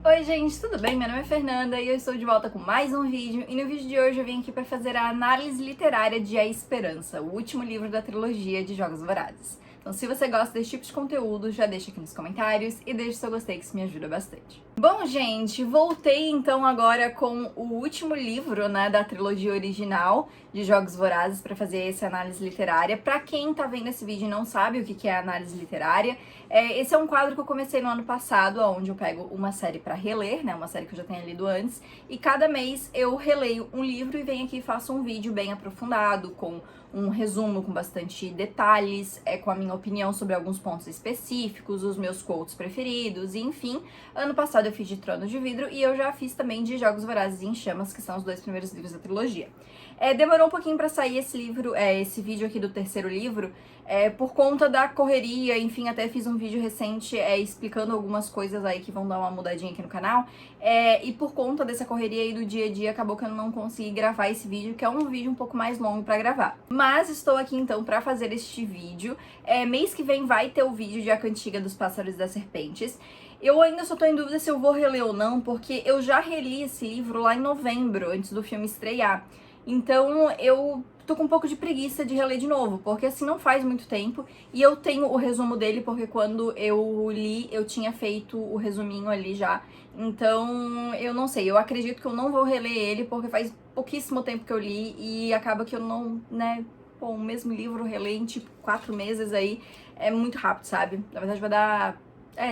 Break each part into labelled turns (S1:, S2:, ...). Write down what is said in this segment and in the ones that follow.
S1: Oi gente, tudo bem? Meu nome é Fernanda e eu estou de volta com mais um vídeo. E no vídeo de hoje eu vim aqui para fazer a análise literária de A Esperança, o último livro da trilogia de Jogos Vorazes. Então se você gosta desse tipo de conteúdo, já deixa aqui nos comentários e deixa seu gostei que isso me ajuda bastante. Bom gente, voltei então agora com o último livro, da trilogia original de Jogos Vorazes para fazer essa análise literária. Para quem tá vendo esse vídeo e não sabe o que é a análise literária, esse é um quadro que eu comecei no ano passado, onde eu pego uma série para reler, uma série que eu já tenho lido antes, e cada mês eu releio um livro e venho aqui e faço um vídeo bem aprofundado, com um resumo com bastante detalhes, com a minha opinião sobre alguns pontos específicos, os meus quotes preferidos, e enfim. Ano passado eu fiz de Trono de Vidro e eu já fiz também de Jogos Vorazes em Chamas, que são os dois primeiros livros da trilogia. Demorou um pouquinho para sair esse livro, esse vídeo aqui do terceiro livro, por conta da correria, enfim, até fiz um vídeo recente explicando algumas coisas aí que vão dar uma mudadinha aqui no canal, e por conta dessa correria aí do dia a dia, acabou que eu não consegui gravar esse vídeo, que é um vídeo um pouco mais longo pra gravar. Mas estou aqui então pra fazer este vídeo. Mês que vem vai ter o vídeo de A Cantiga dos Pássaros e das Serpentes. Eu ainda só tô em dúvida se eu vou reler ou não, porque eu já reli esse livro lá em novembro, antes do filme estrear. Então eu tô com um pouco de preguiça de reler de novo, porque assim não faz muito tempo, e eu tenho o resumo dele, porque quando eu li, eu tinha feito o resuminho ali já. Então, eu não sei, eu acredito que eu não vou reler ele, porque faz pouquíssimo tempo que eu li, e acaba que eu não, o mesmo livro reler em tipo 4 meses aí, é muito rápido, sabe? Na verdade vai dar,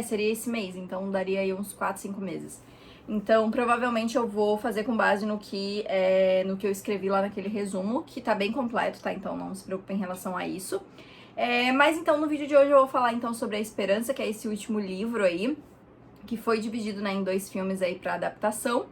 S1: seria esse mês, então daria aí uns 4, 5 meses. Então, provavelmente eu vou fazer com base no que eu escrevi lá naquele resumo, que tá bem completo, tá? Então não se preocupe em relação a isso. Mas então, no vídeo de hoje eu vou falar então sobre A Esperança, que é esse último livro aí, que foi dividido, em 2 filmes aí pra adaptação.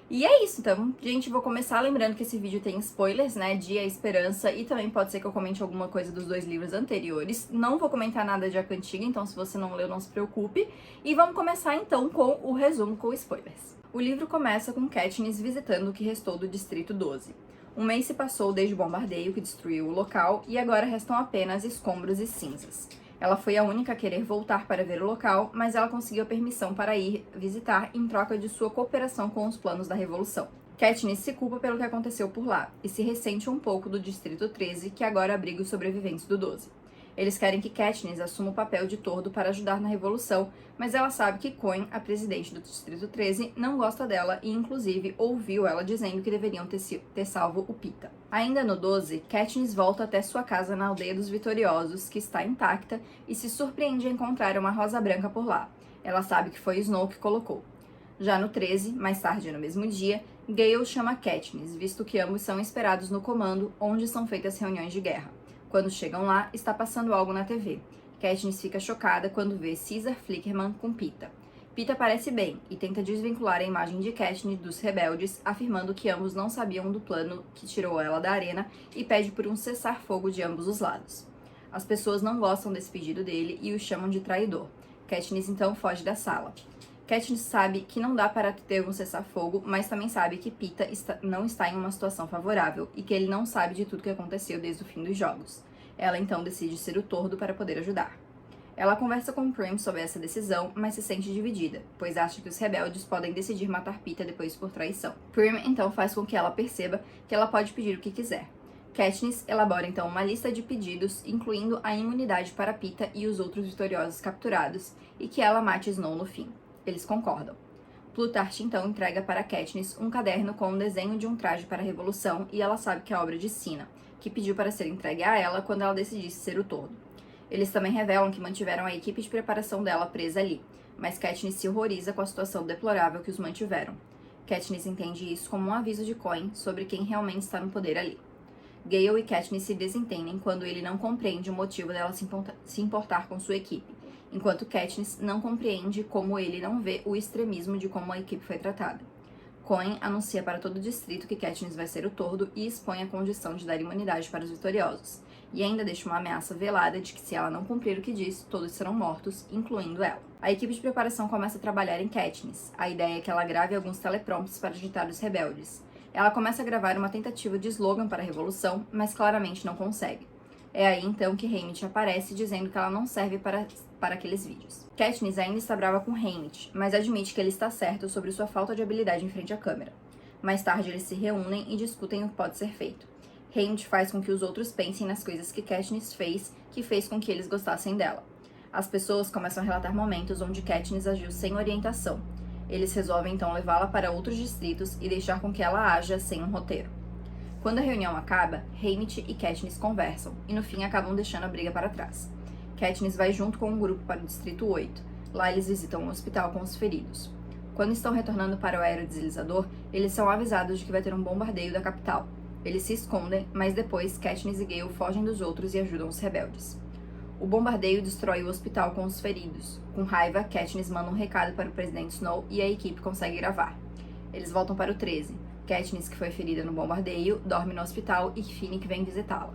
S1: E é isso, então, gente, vou começar lembrando que esse vídeo tem spoilers, de A Esperança, e também pode ser que eu comente alguma coisa dos 2 livros anteriores. Não vou comentar nada de A Cantiga, então se você não leu, não se preocupe. E vamos começar então com o resumo com spoilers. O livro começa com Katniss visitando o que restou do Distrito 12. Um mês se passou desde o bombardeio que destruiu o local, e agora restam apenas escombros e cinzas. Ela foi a única a querer voltar para ver o local, mas ela conseguiu permissão para ir visitar em troca de sua cooperação com os planos da Revolução. Katniss se culpa pelo que aconteceu por lá e se ressente um pouco do Distrito 13, que agora abriga os sobreviventes do 12. Eles querem que Katniss assuma o papel de tordo para ajudar na Revolução, mas ela sabe que Coin, a presidente do Distrito 13, não gosta dela e, inclusive, ouviu ela dizendo que deveriam ter salvo o Pita. Ainda no 12, Katniss volta até sua casa na Aldeia dos Vitoriosos, que está intacta, e se surpreende a encontrar uma rosa branca por lá. Ela sabe que foi Snow que colocou. Já no 13, mais tarde no mesmo dia, Gale chama Katniss, visto que ambos são esperados no comando, onde são feitas reuniões de guerra. Quando chegam lá, está passando algo na TV. Katniss fica chocada quando vê Caesar Flickerman com Pita. Pita parece bem e tenta desvincular a imagem de Katniss dos rebeldes, afirmando que ambos não sabiam do plano que tirou ela da arena e pede por um cessar-fogo de ambos os lados. As pessoas não gostam desse pedido dele e o chamam de traidor. Katniss então foge da sala. Katniss sabe que não dá para ter um cessar-fogo, mas também sabe que Pita não está em uma situação favorável e que ele não sabe de tudo que aconteceu desde o fim dos jogos. Ela então decide ser o tordo para poder ajudar. Ela conversa com Prim sobre essa decisão, mas se sente dividida, pois acha que os rebeldes podem decidir matar Pita depois por traição. Prim então faz com que ela perceba que ela pode pedir o que quiser. Katniss elabora então uma lista de pedidos, incluindo a imunidade para Pita e os outros vitoriosos capturados, e que ela mate Snow no fim. Eles concordam. Plutarch então entrega para Katniss um caderno com um desenho de um traje para a Revolução, e ela sabe que é obra de Cinna, que pediu para ser entregue a ela quando ela decidisse ser o tordo. Eles também revelam que mantiveram a equipe de preparação dela presa ali, mas Katniss se horroriza com a situação deplorável que os mantiveram. Katniss entende isso como um aviso de Coin sobre quem realmente está no poder ali. Gale e Katniss se desentendem quando ele não compreende o motivo dela se importar com sua equipe, enquanto Katniss não compreende como ele não vê o extremismo de como a equipe foi tratada. Coin anuncia para todo o distrito que Katniss vai ser o tordo e expõe a condição de dar imunidade para os vitoriosos, e ainda deixa uma ameaça velada de que se ela não cumprir o que diz, todos serão mortos, incluindo ela. A equipe de preparação começa a trabalhar em Katniss. A ideia é que ela grave alguns teleprompts para agitar os rebeldes. Ela começa a gravar uma tentativa de slogan para a Revolução, mas claramente não consegue. É aí então que Haymitch aparece dizendo que ela não serve para aqueles vídeos. Katniss ainda está brava com Haymitch, mas admite que ele está certo sobre sua falta de habilidade em frente à câmera. Mais tarde eles se reúnem e discutem o que pode ser feito. Haymitch faz com que os outros pensem nas coisas que Katniss fez, que fez com que eles gostassem dela. As pessoas começam a relatar momentos onde Katniss agiu sem orientação. Eles resolvem então levá-la para outros distritos e deixar com que ela haja sem um roteiro. Quando a reunião acaba, Haymitch e Katniss conversam, e no fim acabam deixando a briga para trás. Katniss vai junto com um grupo para o Distrito 8. Lá eles visitam um hospital com os feridos. Quando estão retornando para o aerodeslizador, eles são avisados de que vai ter um bombardeio da capital. Eles se escondem, mas depois Katniss e Gale fogem dos outros e ajudam os rebeldes. O bombardeio destrói o hospital com os feridos. Com raiva, Katniss manda um recado para o presidente Snow e a equipe consegue gravar. Eles voltam para o 13. Katniss, que foi ferida no bombardeio, dorme no hospital e Finnick vem visitá-la.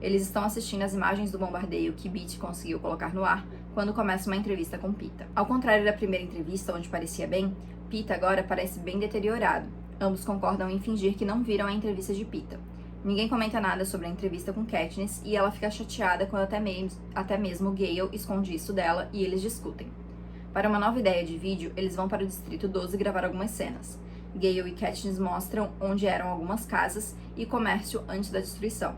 S1: Eles estão assistindo as imagens do bombardeio que Beetee conseguiu colocar no ar quando começa uma entrevista com Peeta. Ao contrário da primeira entrevista, onde parecia bem, Peeta agora parece bem deteriorado. Ambos concordam em fingir que não viram a entrevista de Peeta. Ninguém comenta nada sobre a entrevista com Katniss e ela fica chateada quando até mesmo Gale esconde isso dela e eles discutem. Para uma nova ideia de vídeo, eles vão para o Distrito 12 gravar algumas cenas. Gale e Katniss mostram onde eram algumas casas e comércio antes da destruição.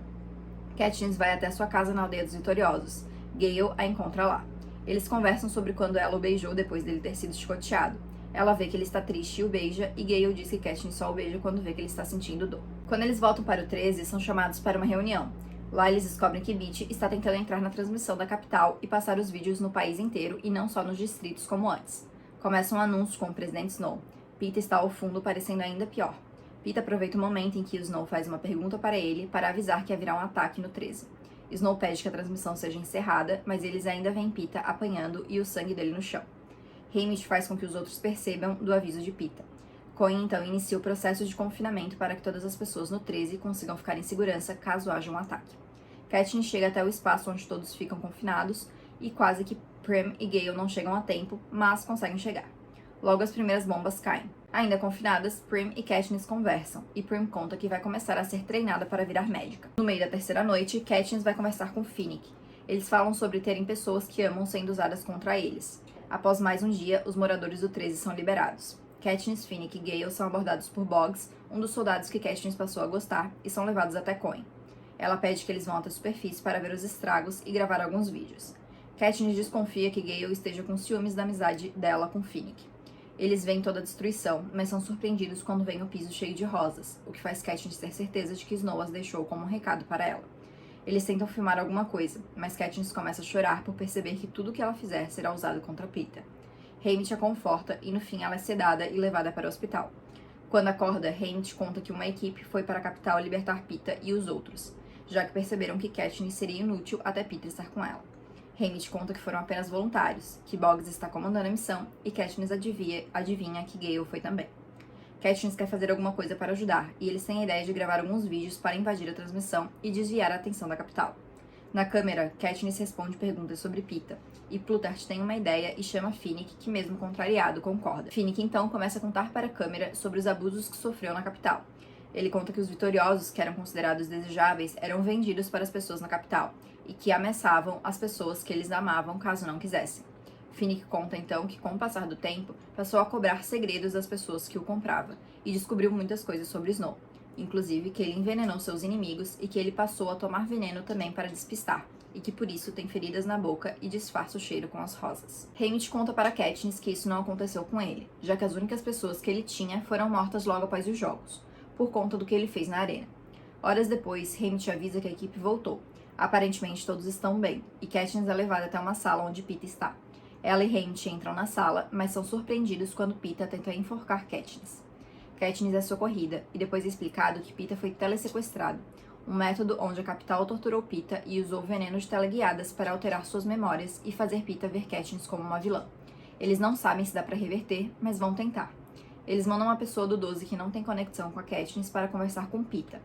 S1: Katniss vai até sua casa na Aldeia dos Vitoriosos. Gale a encontra lá. Eles conversam sobre quando ela o beijou depois dele ter sido chicoteado. Ela vê que ele está triste e o beija, e Gale diz que Katniss só o beija quando vê que ele está sentindo dor. Quando eles voltam para o 13, são chamados para uma reunião. Lá eles descobrem que Beetee está tentando entrar na transmissão da capital e passar os vídeos no país inteiro e não só nos distritos como antes. Começa um anúncio com o presidente Snow. Peeta está ao fundo, parecendo ainda pior. Peeta aproveita o momento em que Snow faz uma pergunta para ele para avisar que haverá um ataque no 13. Snow pede que a transmissão seja encerrada, mas eles ainda veem Peeta apanhando e o sangue dele no chão. Haymitch faz com que os outros percebam do aviso de Peeta. Coin então inicia o processo de confinamento para que todas as pessoas no 13 consigam ficar em segurança caso haja um ataque. Katniss chega até o espaço onde todos ficam confinados e quase que Prim e Gale não chegam a tempo, mas conseguem chegar. Logo as primeiras bombas caem. Ainda confinadas, Prim e Katniss conversam, e Prim conta que vai começar a ser treinada para virar médica. No meio da terceira noite, Katniss vai conversar com Finnick. Eles falam sobre terem pessoas que amam sendo usadas contra eles. Após mais um dia, os moradores do 13 são liberados. Katniss, Finnick e Gale são abordados por Boggs, um dos soldados que Katniss passou a gostar, e são levados até Coin. Ela pede que eles vão até a superfície para ver os estragos e gravar alguns vídeos. Katniss desconfia que Gale esteja com ciúmes da amizade dela com Finnick. Eles veem toda a destruição, mas são surpreendidos quando veem o piso cheio de rosas, o que faz Katniss ter certeza de que Snow as deixou como um recado para ela. Eles tentam filmar alguma coisa, mas Katniss começa a chorar por perceber que tudo que ela fizer será usado contra Peeta. Haymitch a conforta e no fim ela é sedada e levada para o hospital. Quando acorda, Haymitch conta que uma equipe foi para a capital libertar Peeta e os outros, já que perceberam que Katniss seria inútil até Peeta estar com ela. Haymitch conta que foram apenas voluntários, que Boggs está comandando a missão e Katniss adivinha que Gale foi também. Katniss quer fazer alguma coisa para ajudar, e eles têm a ideia de gravar alguns vídeos para invadir a transmissão e desviar a atenção da capital. Na câmera, Katniss responde perguntas sobre Peeta, e Plutarch tem uma ideia e chama Finnick, que mesmo contrariado, concorda. Finnick então começa a contar para a câmera sobre os abusos que sofreu na capital. Ele conta que os vitoriosos, que eram considerados desejáveis, eram vendidos para as pessoas na capital, e que ameaçavam as pessoas que eles amavam caso não quisessem. Finnick conta então que, com o passar do tempo, passou a cobrar segredos das pessoas que o compravam, e descobriu muitas coisas sobre Snow, inclusive que ele envenenou seus inimigos e que ele passou a tomar veneno também para despistar, e que por isso tem feridas na boca e disfarça o cheiro com as rosas. Haymitch conta para Katniss que isso não aconteceu com ele, já que as únicas pessoas que ele tinha foram mortas logo após os jogos, por conta do que ele fez na arena. Horas depois, Haymitch avisa que a equipe voltou. Aparentemente todos estão bem, e Katniss é levada até uma sala onde Peeta está. Ela e Haymitch entram na sala, mas são surpreendidos quando Peeta tenta enforcar Katniss. Katniss é socorrida, e depois é explicado que Peeta foi telesequestrado, um método onde a capital torturou Peeta e usou veneno de teleguiadas para alterar suas memórias e fazer Peeta ver Katniss como uma vilã. Eles não sabem se dá para reverter, mas vão tentar. Eles mandam uma pessoa do 12 que não tem conexão com a Katniss para conversar com Peeta.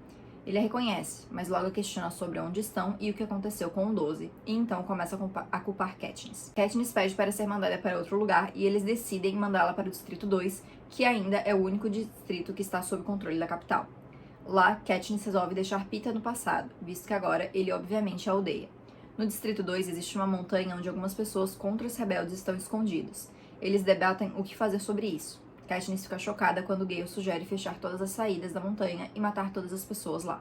S1: Ele a reconhece, mas logo questiona sobre onde estão e o que aconteceu com o 12, e então começa a culpar Katniss. Katniss pede para ser mandada para outro lugar e eles decidem mandá-la para o Distrito 2, que ainda é o único distrito que está sob controle da capital. Lá, Katniss resolve deixar Peeta no passado, visto que agora ele obviamente a odeia. No Distrito 2 existe uma montanha onde algumas pessoas contra os rebeldes estão escondidos. Eles debatem o que fazer sobre isso. Katniss fica chocada quando Gale sugere fechar todas as saídas da montanha e matar todas as pessoas lá.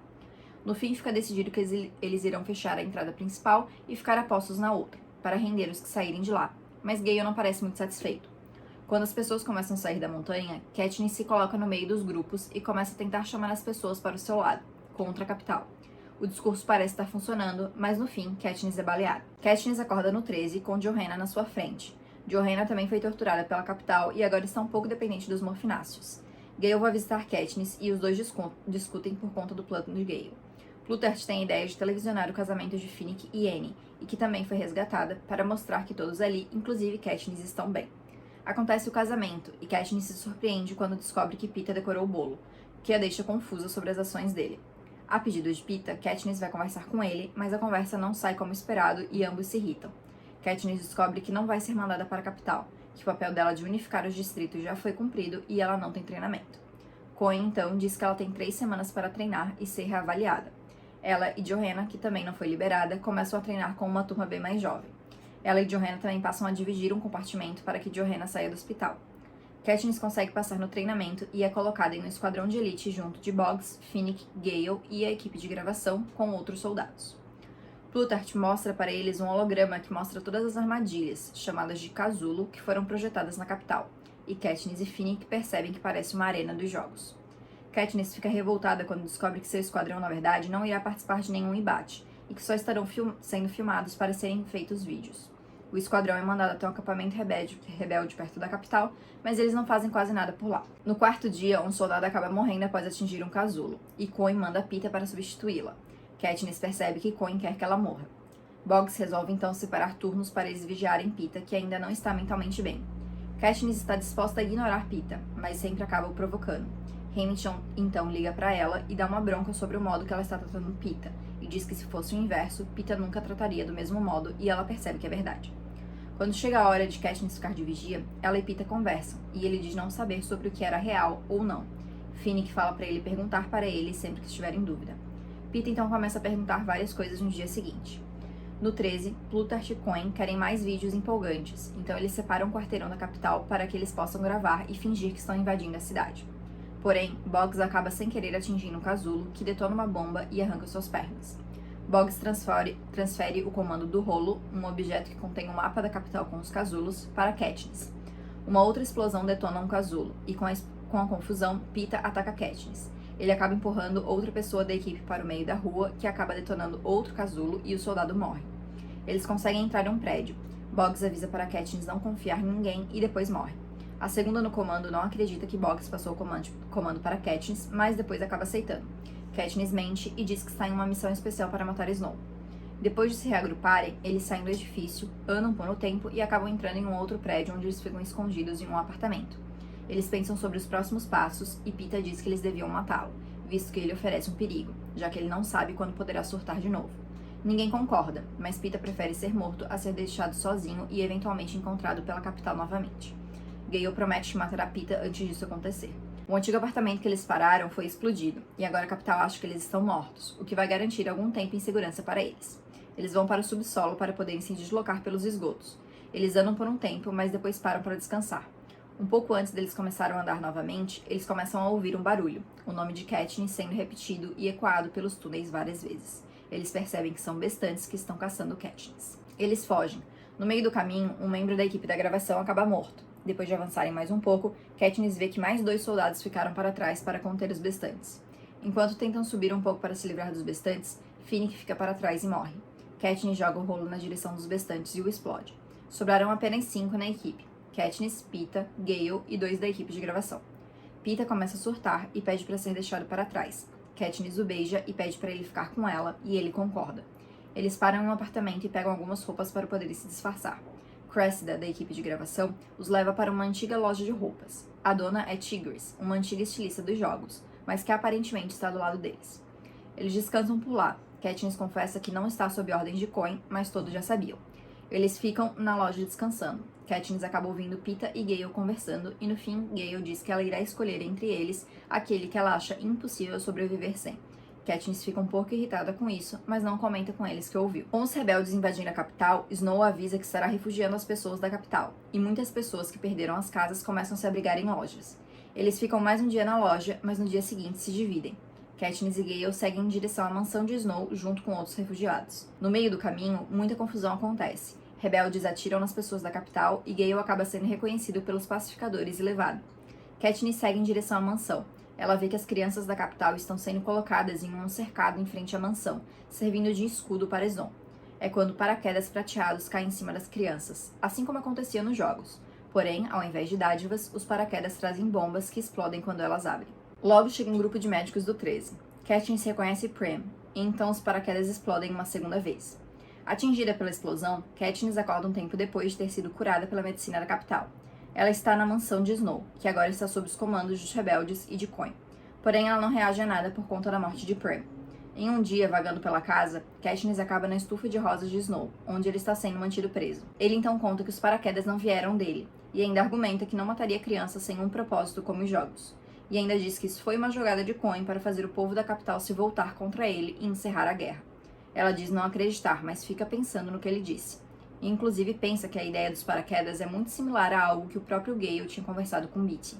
S1: No fim, fica decidido que eles irão fechar a entrada principal e ficar a postos na outra, para render os que saírem de lá. Mas Gale não parece muito satisfeito. Quando as pessoas começam a sair da montanha, Katniss se coloca no meio dos grupos e começa a tentar chamar as pessoas para o seu lado, contra a capital. O discurso parece estar funcionando, mas no fim, Katniss é baleada. Katniss acorda no 13 com Johanna na sua frente. Johanna também foi torturada pela capital e agora está um pouco dependente dos morfináceos. Gale vai visitar Katniss e os dois discutem por conta do plano de Gale. Plutarch tem a ideia de televisionar o casamento de Finnick e Annie, e que também foi resgatada, para mostrar que todos ali, inclusive Katniss, estão bem. Acontece o casamento, e Katniss se surpreende quando descobre que Peeta decorou o bolo, que a deixa confusa sobre as ações dele. A pedido de Peeta, Katniss vai conversar com ele, mas a conversa não sai como esperado e ambos se irritam. Katniss descobre que não vai ser mandada para a capital, que o papel dela de unificar os distritos já foi cumprido e ela não tem treinamento. Coen, então, diz que ela tem 3 semanas para treinar e ser reavaliada. Ela e Johanna, que também não foi liberada, começam a treinar com uma turma bem mais jovem. Ela e Johanna também passam a dividir um compartimento para que Johanna saia do hospital. Katniss consegue passar no treinamento e é colocada em um esquadrão de elite junto de Boggs, Finnick, Gale e a equipe de gravação com outros soldados. Plutarch mostra para eles um holograma que mostra todas as armadilhas, chamadas de casulo, que foram projetadas na capital, e Katniss e Finnick percebem que parece uma arena dos jogos. Katniss fica revoltada quando descobre que seu esquadrão, na verdade, não irá participar de nenhum embate, e que só estarão sendo filmados para serem feitos vídeos. O esquadrão é mandado até um acampamento rebelde perto da capital, mas eles não fazem quase nada por lá. No 4º dia, um soldado acaba morrendo após atingir um casulo, e Coen manda Peeta para substituí-la. Katniss percebe que Coen quer que ela morra. Boggs resolve então separar turnos para eles vigiarem Peeta, que ainda não está mentalmente bem. Katniss está disposta a ignorar Peeta, mas sempre acaba o provocando. Hamilton então liga para ela e dá uma bronca sobre o modo que ela está tratando Peeta, e diz que se fosse o inverso, Peeta nunca trataria do mesmo modo, e ela percebe que é verdade. Quando chega a hora de Katniss ficar de vigia, ela e Peeta conversam, e ele diz não saber sobre o que era real ou não. Finnick fala para ele perguntar para ele sempre que estiver em dúvida. Peeta então começa a perguntar várias coisas no dia seguinte. No 13, Plutarch e Coen querem mais vídeos empolgantes, então eles separam um quarteirão da capital para que eles possam gravar e fingir que estão invadindo a cidade. Porém, Boggs acaba sem querer atingindo um casulo, que detona uma bomba e arranca suas pernas. Boggs transfere o comando do rolo, um objeto que contém um mapa da capital com os casulos, para Katniss. Uma outra explosão detona um casulo, e com a confusão, Peeta ataca Katniss. Ele acaba empurrando outra pessoa da equipe para o meio da rua, que acaba detonando outro casulo e o soldado morre. Eles conseguem entrar em um prédio. Boggs avisa para Katniss não confiar em ninguém e depois morre. A segunda no comando não acredita que Boggs passou o comando para Katniss, mas depois acaba aceitando. Katniss mente e diz que está em uma missão especial para matar Snow. Depois de se reagruparem, eles saem do edifício, andam por um tempo e acabam entrando em um outro prédio onde eles ficam escondidos em um apartamento. Eles pensam sobre os próximos passos e Peeta diz que eles deviam matá-lo, visto que ele oferece um perigo, já que ele não sabe quando poderá surtar de novo. Ninguém concorda, mas Peeta prefere ser morto a ser deixado sozinho e eventualmente encontrado pela capital novamente. Gale promete que matará Peeta antes disso acontecer. O antigo apartamento que eles pararam foi explodido, e agora a capital acha que eles estão mortos, o que vai garantir algum tempo em segurança para eles. Eles vão para o subsolo para poderem se deslocar pelos esgotos. Eles andam por um tempo, mas depois param para descansar. Um pouco antes deles começarem a andar novamente, eles começam a ouvir um barulho, o nome de Katniss sendo repetido e ecoado pelos túneis várias vezes. Eles percebem que são bestantes que estão caçando Katniss. Eles fogem. No meio do caminho, um membro da equipe da gravação acaba morto. Depois de avançarem mais um pouco, Katniss vê que mais 2 soldados ficaram para trás para conter os bestantes. Enquanto tentam subir um pouco para se livrar dos bestantes, Finnick fica para trás e morre. Katniss joga o rolo na direção dos bestantes e o explode. Sobraram apenas 5 na equipe. Katniss, Peeta, Gale e 2 da equipe de gravação. Peeta começa a surtar e pede para ser deixado para trás. Katniss o beija e pede para ele ficar com ela, e ele concorda. Eles param em um apartamento e pegam algumas roupas para poderem se disfarçar. Cressida, da equipe de gravação, os leva para uma antiga loja de roupas. A dona é Tigris, uma antiga estilista dos jogos, mas que aparentemente está do lado deles. Eles descansam por lá. Katniss confessa que não está sob ordens de Coen, mas todos já sabiam. Eles ficam na loja descansando. Katniss acaba ouvindo Peeta e Gale conversando, e no fim, Gale diz que ela irá escolher entre eles aquele que ela acha impossível sobreviver sem. Katniss fica um pouco irritada com isso, mas não comenta com eles que ouviu. Com os rebeldes invadindo a capital, Snow avisa que estará refugiando as pessoas da capital, e muitas pessoas que perderam as casas começam a se abrigar em lojas. Eles ficam mais um dia na loja, mas no dia seguinte se dividem. Katniss e Gale seguem em direção à mansão de Snow junto com outros refugiados. No meio do caminho, muita confusão acontece. Rebeldes atiram nas pessoas da capital e Gale acaba sendo reconhecido pelos pacificadores e levado. Katniss segue em direção à mansão. Ela vê que as crianças da capital estão sendo colocadas em um cercado em frente à mansão, servindo de escudo para Snow. É quando paraquedas prateados caem em cima das crianças, assim como acontecia nos jogos. Porém, ao invés de dádivas, os paraquedas trazem bombas que explodem quando elas abrem. Logo chega um grupo de médicos do 13. Katniss reconhece Prim, e então os paraquedas explodem uma segunda vez. Atingida pela explosão, Katniss acorda um tempo depois de ter sido curada pela medicina da capital. Ela está na mansão de Snow, que agora está sob os comandos dos rebeldes e de Coin. Porém, ela não reage a nada por conta da morte de Prim. Em um dia, vagando pela casa, Katniss acaba na estufa de rosas de Snow, onde ele está sendo mantido preso. Ele então conta que os paraquedas não vieram dele, e ainda argumenta que não mataria crianças sem um propósito como os jogos. E ainda diz que isso foi uma jogada de Coin para fazer o povo da capital se voltar contra ele e encerrar a guerra. Ela diz não acreditar, mas fica pensando no que ele disse. E inclusive pensa que a ideia dos paraquedas é muito similar a algo que o próprio Gale tinha conversado com Beetee.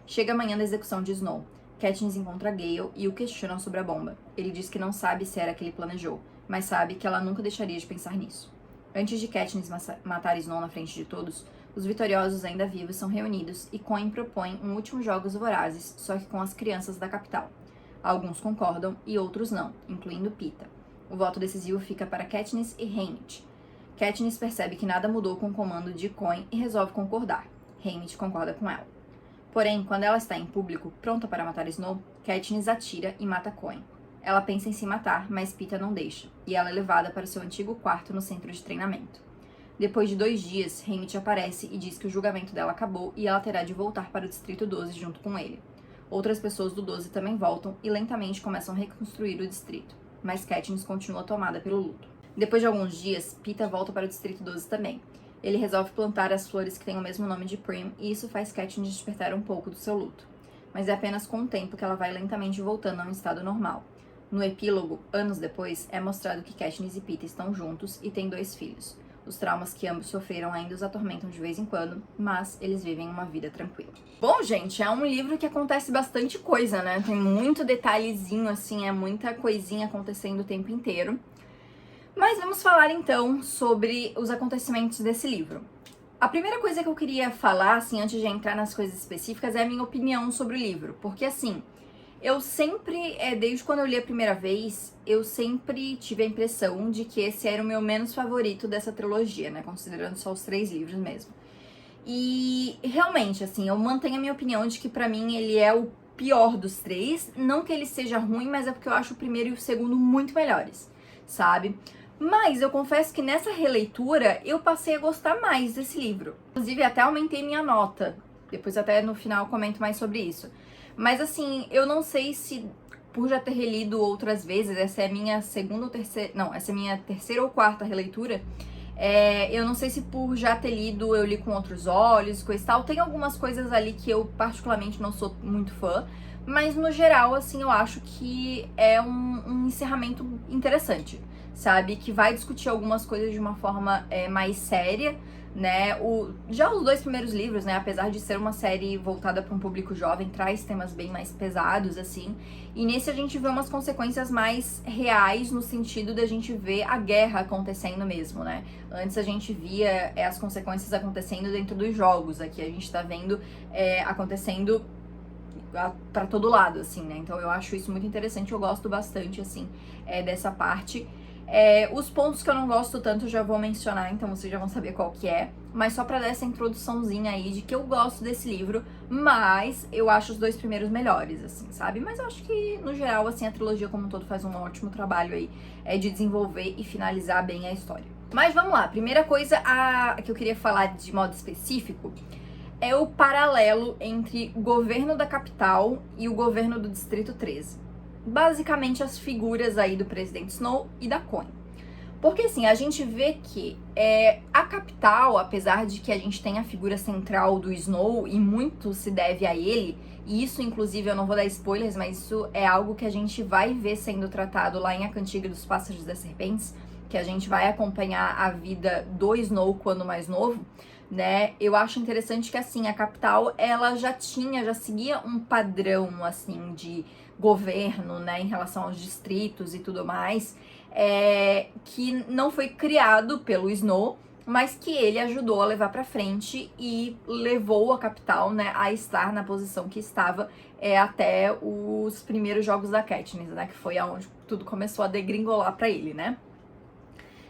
S1: Chega a manhã da execução de Snow. Katniss encontra Gale e o questiona sobre a bomba. Ele diz que não sabe se era a que ele planejou, mas sabe que ela nunca deixaria de pensar nisso. Antes de Katniss matar Snow na frente de todos, os vitoriosos ainda vivos são reunidos e Coin propõe um último Jogos Vorazes, só que com as crianças da capital. Alguns concordam e outros não, incluindo Peeta. O voto decisivo fica para Katniss e Haymitch. Katniss percebe que nada mudou com o comando de Coin e resolve concordar. Haymitch concorda com ela. Porém, quando ela está em público, pronta para matar Snow, Katniss atira e mata Coin. Ela pensa em se matar, mas Peeta não deixa, e ela é levada para o seu antigo quarto no centro de treinamento. Depois de 2 dias, Haymitch aparece e diz que o julgamento dela acabou e ela terá de voltar para o Distrito 12 junto com ele. Outras pessoas do 12 também voltam e lentamente começam a reconstruir o distrito, mas Katniss continua tomada pelo luto. Depois de alguns dias, Peeta volta para o Distrito 12 também. Ele resolve plantar as flores que têm o mesmo nome de Prim e isso faz Katniss despertar um pouco do seu luto. Mas é apenas com o tempo que ela vai lentamente voltando a um estado normal. No epílogo, anos depois, é mostrado que Katniss e Peeta estão juntos e têm 2 filhos. Os traumas que ambos sofreram ainda os atormentam de vez em quando, mas eles vivem uma vida tranquila. Bom, gente, é um livro que acontece bastante coisa, né? Tem muito detalhezinho, assim, é muita coisinha acontecendo o tempo inteiro. Mas vamos falar, então, sobre os acontecimentos desse livro. A primeira coisa que eu queria falar, assim, antes de entrar nas coisas específicas, é a minha opinião sobre o livro. Porque, assim, eu sempre, desde quando eu li a primeira vez, eu sempre tive a impressão de que esse era o meu menos favorito dessa trilogia, né? Considerando só os 3 livros mesmo. E, realmente, assim, eu mantenho a minha opinião de que, pra mim, ele é o pior dos 3. Não que ele seja ruim, mas é porque eu acho o primeiro e o segundo muito melhores, sabe? Mas eu confesso que nessa releitura eu passei a gostar mais desse livro. Inclusive até aumentei minha nota. Depois até no final eu comento mais sobre isso. Mas assim, eu não sei se por já ter relido outras vezes, essa é a minha segunda ou terceira... Não, essa é a minha terceira ou quarta releitura. Eu não sei se por já ter lido eu li com outros olhos, coisa e tal. Tem algumas coisas ali que eu particularmente não sou muito fã. Mas no geral, assim, eu acho que é um encerramento interessante, sabe? Que vai discutir algumas coisas de uma forma mais séria, né? Já os 2 primeiros livros, né? Apesar de ser uma série voltada para um público jovem, traz temas bem mais pesados, assim. E nesse a gente vê umas consequências mais reais, no sentido da gente ver a guerra acontecendo mesmo, né? Antes a gente via as consequências acontecendo dentro dos jogos. Aqui a gente tá vendo acontecendo pra todo lado, assim, né? Então eu acho isso muito interessante, eu gosto bastante, assim, dessa parte. Os pontos que eu não gosto tanto eu já vou mencionar, então vocês já vão saber qual que é. Mas só pra dar essa introduçãozinha aí de que eu gosto desse livro, mas eu acho os 2 primeiros melhores, assim, sabe? Mas eu acho que, no geral, assim, a trilogia como um todo faz um ótimo trabalho aí de desenvolver e finalizar bem a história. Mas vamos lá, primeira coisa que eu queria falar de modo específico é o paralelo entre o governo da capital e o governo do Distrito 13. Basicamente as figuras aí do presidente Snow e da Coin. Porque assim, a gente vê que a capital, apesar de que a gente tem a figura central do Snow e muito se deve a ele, e isso inclusive eu não vou dar spoilers, mas isso é algo que a gente vai ver sendo tratado lá em A Cantiga dos Pássaros e das Serpentes, que a gente vai acompanhar a vida do Snow quando mais novo, né? Eu acho interessante que assim, a capital, ela já seguia um padrão assim de governo, né, em relação aos distritos e tudo mais, que não foi criado pelo Snow, mas que ele ajudou a levar para frente e levou a capital, né, a estar na posição que estava até os primeiros jogos da Katniss, né, que foi aonde tudo começou a degringolar para ele, né?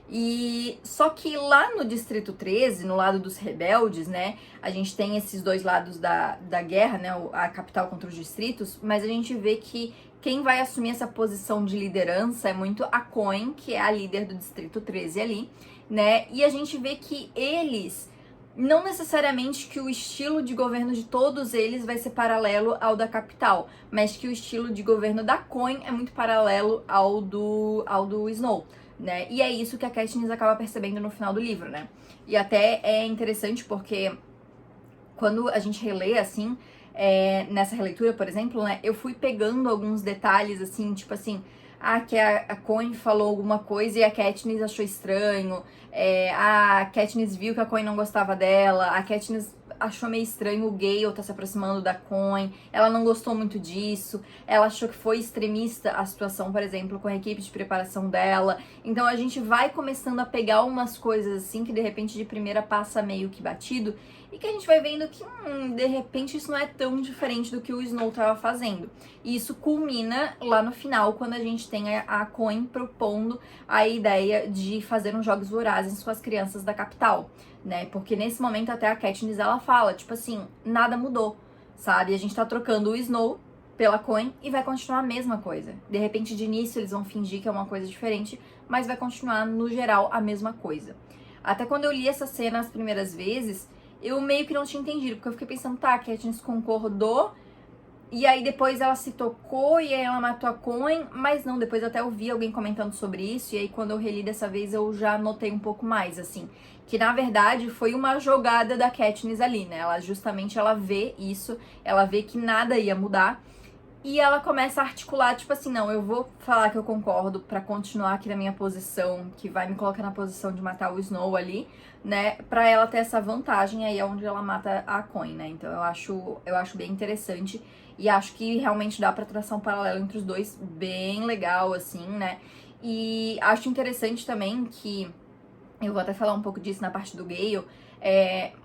S1: E só que lá no Distrito 13, no lado dos rebeldes, né, a gente tem esses dois lados da guerra, né, a capital contra os distritos, mas a gente vê que quem vai assumir essa posição de liderança é muito a Coin, que é a líder do Distrito 13 ali, né, e a gente vê que eles, não necessariamente que o estilo de governo de todos eles vai ser paralelo ao da capital, mas que o estilo de governo da Coin é muito paralelo ao do Snow, né? E é isso que a Katniss acaba percebendo no final do livro, né? E até é interessante porque quando a gente relê, assim, nessa releitura, por exemplo, né? Eu fui pegando alguns detalhes, assim, tipo assim, que a Coin falou alguma coisa e a Katniss achou estranho, a Katniss viu que a Coin não gostava dela, a Katniss achou meio estranho o Gale tá se aproximando da Coin, ela não gostou muito disso, ela achou que foi extremista a situação, por exemplo, com a equipe de preparação dela. Então a gente vai começando a pegar umas coisas assim que de repente de primeira passa meio que batido e que a gente vai vendo que de repente isso não é tão diferente do que o Snow tava fazendo. E isso culmina lá no final, quando a gente tem a Coin propondo a ideia de fazer uns jogos vorazes com as crianças da capital, né? Porque nesse momento até a Katniss ela fala, tipo assim, nada mudou, sabe? A gente tá trocando o Snow pela Coin e vai continuar a mesma coisa. De repente, de início, eles vão fingir que é uma coisa diferente, mas vai continuar, no geral, a mesma coisa. Até quando eu li essa cena as primeiras vezes, eu meio que não tinha entendido, porque eu fiquei pensando, tá, a Katniss concordou, e aí depois ela se tocou, e aí ela matou a Coin, mas não, depois até eu vi alguém comentando sobre isso, e aí quando eu reli dessa vez eu já notei um pouco mais, assim, que na verdade foi uma jogada da Katniss ali, né, ela vê isso, ela vê que nada ia mudar, e ela começa a articular, tipo assim, não, eu vou falar que eu concordo pra continuar aqui na minha posição, que vai me colocar na posição de matar o Snow ali, né, pra ela ter essa vantagem, aí é onde ela mata a Coin, né, então eu acho bem interessante, e acho que realmente dá pra traçar um paralelo entre os dois, bem legal, assim, né, e acho interessante também que, eu vou até falar um pouco disso na parte do Gale,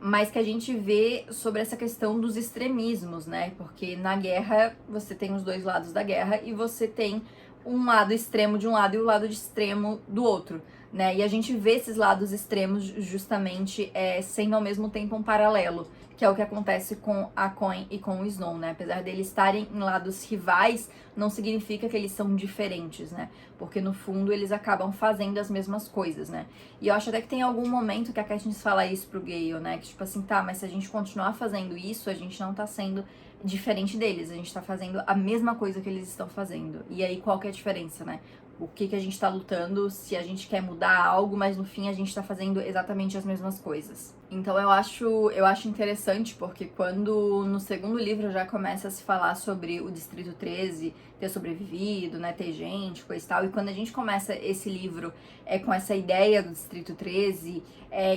S1: mas que a gente vê sobre essa questão dos extremismos, né? Porque na guerra você tem os dois lados da guerra e você tem um lado extremo de um lado e o lado de extremo do outro, né? E a gente vê esses lados extremos justamente sendo ao mesmo tempo um paralelo, que é o que acontece com a Coin e com o Snow, né? Apesar deles estarem em lados rivais, não significa que eles são diferentes, né? Porque no fundo eles acabam fazendo as mesmas coisas, né? E eu acho até que tem algum momento que a Katniss fala isso pro Gale, né? Que tipo assim, tá, mas se a gente continuar fazendo isso, a gente não tá sendo diferente deles, a gente tá fazendo a mesma coisa que eles estão fazendo. E aí qual que é a diferença, né? O que a gente tá lutando, se a gente quer mudar algo, mas no fim a gente tá fazendo exatamente as mesmas coisas. Então eu acho interessante, porque quando no segundo livro já começa a se falar sobre o Distrito 13 ter sobrevivido, né, ter gente, coisa e tal, e quando a gente começa esse livro com essa ideia do Distrito 13,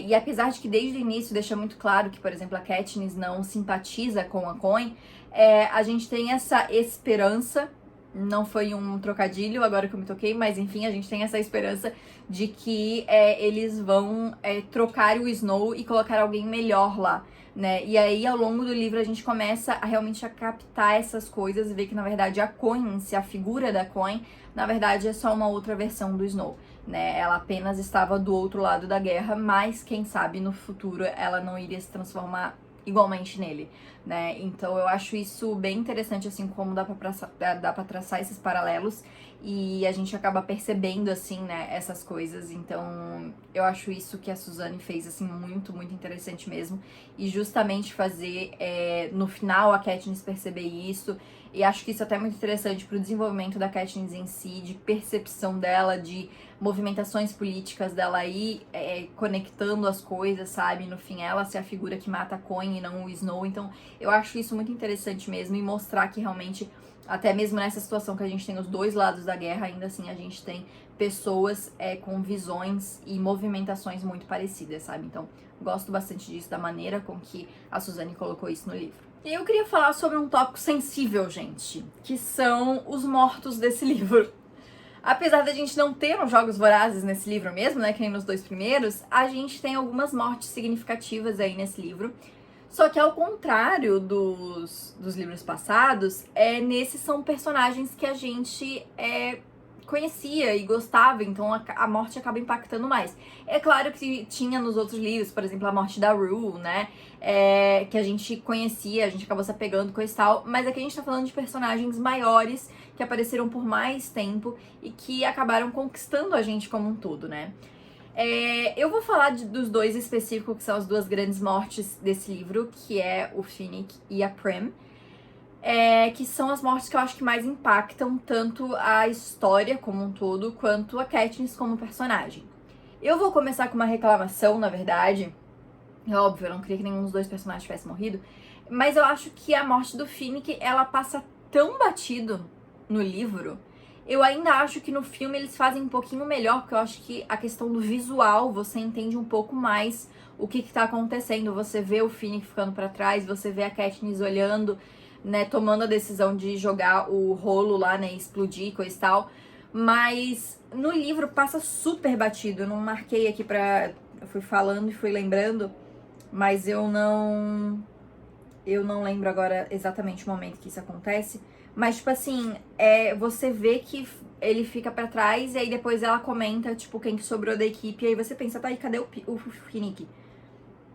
S1: e apesar de que desde o início deixa muito claro que, por exemplo, a Katniss não simpatiza com a Coin, a gente tem essa esperança. Não foi um trocadilho, agora que eu me toquei, mas enfim, a gente tem essa esperança de que eles vão trocar o Snow e colocar alguém melhor lá, né? E aí, ao longo do livro, a gente começa a realmente a captar essas coisas e ver que, na verdade, a Coin, se a figura da Coin, na verdade, é só uma outra versão do Snow, né? Ela apenas estava do outro lado da guerra, mas, quem sabe, no futuro, ela não iria se transformar igualmente nele, né? Então eu acho isso bem interessante, assim, como dá pra traçar esses paralelos e a gente acaba percebendo, assim, né, essas coisas. Então eu acho isso que a Suzane fez, assim, muito, muito interessante mesmo. E justamente fazer, no final, a Katniss perceber isso. E acho que isso até é muito interessante pro desenvolvimento da Katniss em si, de percepção dela, de movimentações políticas dela aí, conectando as coisas, sabe? No fim, ela ser a figura que mata a Coin e não o Snow. Então, eu acho isso muito interessante mesmo e mostrar que realmente, até mesmo nessa situação que a gente tem os dois lados da guerra, ainda assim a gente tem pessoas com visões e movimentações muito parecidas, sabe? Então, gosto bastante disso, da maneira com que a Suzane colocou isso no livro. E eu queria falar sobre um tópico sensível, gente, que são os mortos desse livro. Apesar da gente não ter os Jogos Vorazes nesse livro mesmo, né, que nem nos dois primeiros, a gente tem algumas mortes significativas aí nesse livro. Só que ao contrário dos livros passados, nesses são personagens que a gente conhecia e gostava, então a morte acaba impactando mais. É claro que tinha nos outros livros, por exemplo, a morte da Rue, né, que a gente conhecia, a gente acabou se apegando com esse tal, mas aqui a gente tá falando de personagens maiores que apareceram por mais tempo e que acabaram conquistando a gente como um todo, né. Eu vou falar dos dois específicos, que são as duas grandes mortes desse livro, que é o Finnick e a Prim. Que são as mortes que eu acho que mais impactam tanto a história como um todo, quanto a Katniss como personagem. Eu vou começar com uma reclamação, na verdade. É óbvio, eu não queria que nenhum dos dois personagens tivesse morrido. Mas eu acho que a morte do Finnick, ela passa tão batido no livro. Eu ainda acho que no filme eles fazem um pouquinho melhor, porque eu acho que a questão do visual, você entende um pouco mais o que tá acontecendo. Você vê o Finnick ficando pra trás, você vê a Katniss olhando, né, tomando a decisão de jogar o rolo lá, né, explodir, coisa e tal. Mas no livro passa super batido. Eu não marquei aqui pra... Eu fui falando e fui lembrando, mas eu não lembro agora exatamente o momento que isso acontece. Mas, tipo assim, você vê que ele fica pra trás e aí depois ela comenta, tipo, quem que sobrou da equipe. E aí você pensa, tá aí, cadê o Finnick?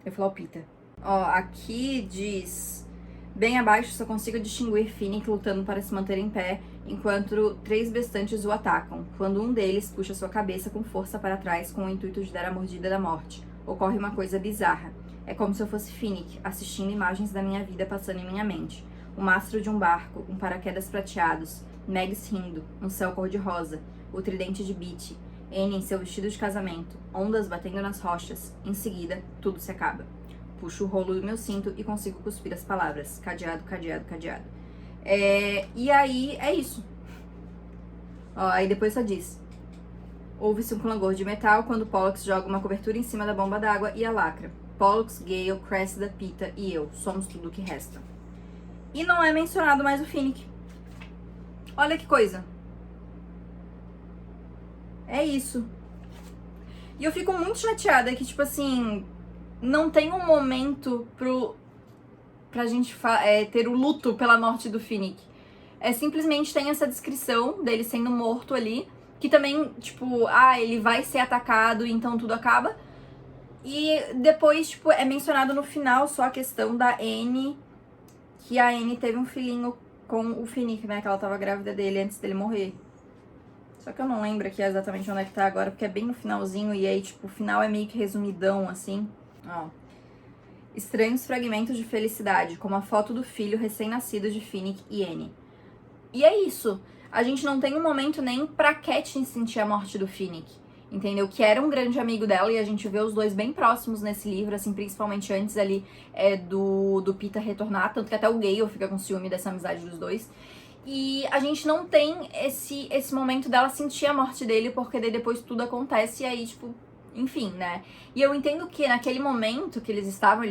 S1: Eu falo o Peter. Ó, aqui diz... Bem abaixo, só consigo distinguir Finnick lutando para se manter em pé, enquanto 3 bestantes o atacam, quando um deles puxa sua cabeça com força para trás com o intuito de dar a mordida da morte. Ocorre uma coisa bizarra. É como se eu fosse Finnick, assistindo imagens da minha vida passando em minha mente. O mastro de um barco, um paraquedas prateados, Megs rindo, um céu cor-de-rosa, o tridente de Beatty, Anne em seu vestido de casamento, ondas batendo nas rochas. Em seguida, tudo se acaba. Puxo o rolo do meu cinto e consigo cuspir as palavras. Cadeado, cadeado, cadeado. E aí, é isso. Ó, aí depois só diz. Ouve-se um clangor de metal quando Pollux joga uma cobertura em cima da bomba d'água e a lacra. Pollux, Gale, Cressida, Pita e eu. Somos tudo o que resta. E não é mencionado mais o Finnick. Olha que coisa. É isso. E eu fico muito chateada que, tipo assim... Não tem um momento pra gente ter o luto pela morte do Finnick. Simplesmente tem essa descrição dele sendo morto ali, que também, tipo, ele vai ser atacado e então tudo acaba. E depois, tipo, é mencionado no final só a questão da Anne, que a Anne teve um filhinho com o Finnick, né, que ela tava grávida dele antes dele morrer. Só que eu não lembro aqui exatamente onde é que tá agora, porque é bem no finalzinho e aí, tipo, o final é meio que resumidão, assim. Ó. Estranhos fragmentos de felicidade, como a foto do filho recém-nascido de Finnick e Anne. E é isso. A gente não tem um momento nem pra Katniss sentir a morte do Finnick, entendeu? Que era um grande amigo dela e a gente vê os dois bem próximos nesse livro, assim, principalmente antes ali do Peeta retornar, tanto que até o Gale fica com ciúme dessa amizade dos dois. E a gente não tem esse momento dela sentir a morte dele, porque daí depois tudo acontece e aí, tipo... Enfim, né? E eu entendo que naquele momento que eles estavam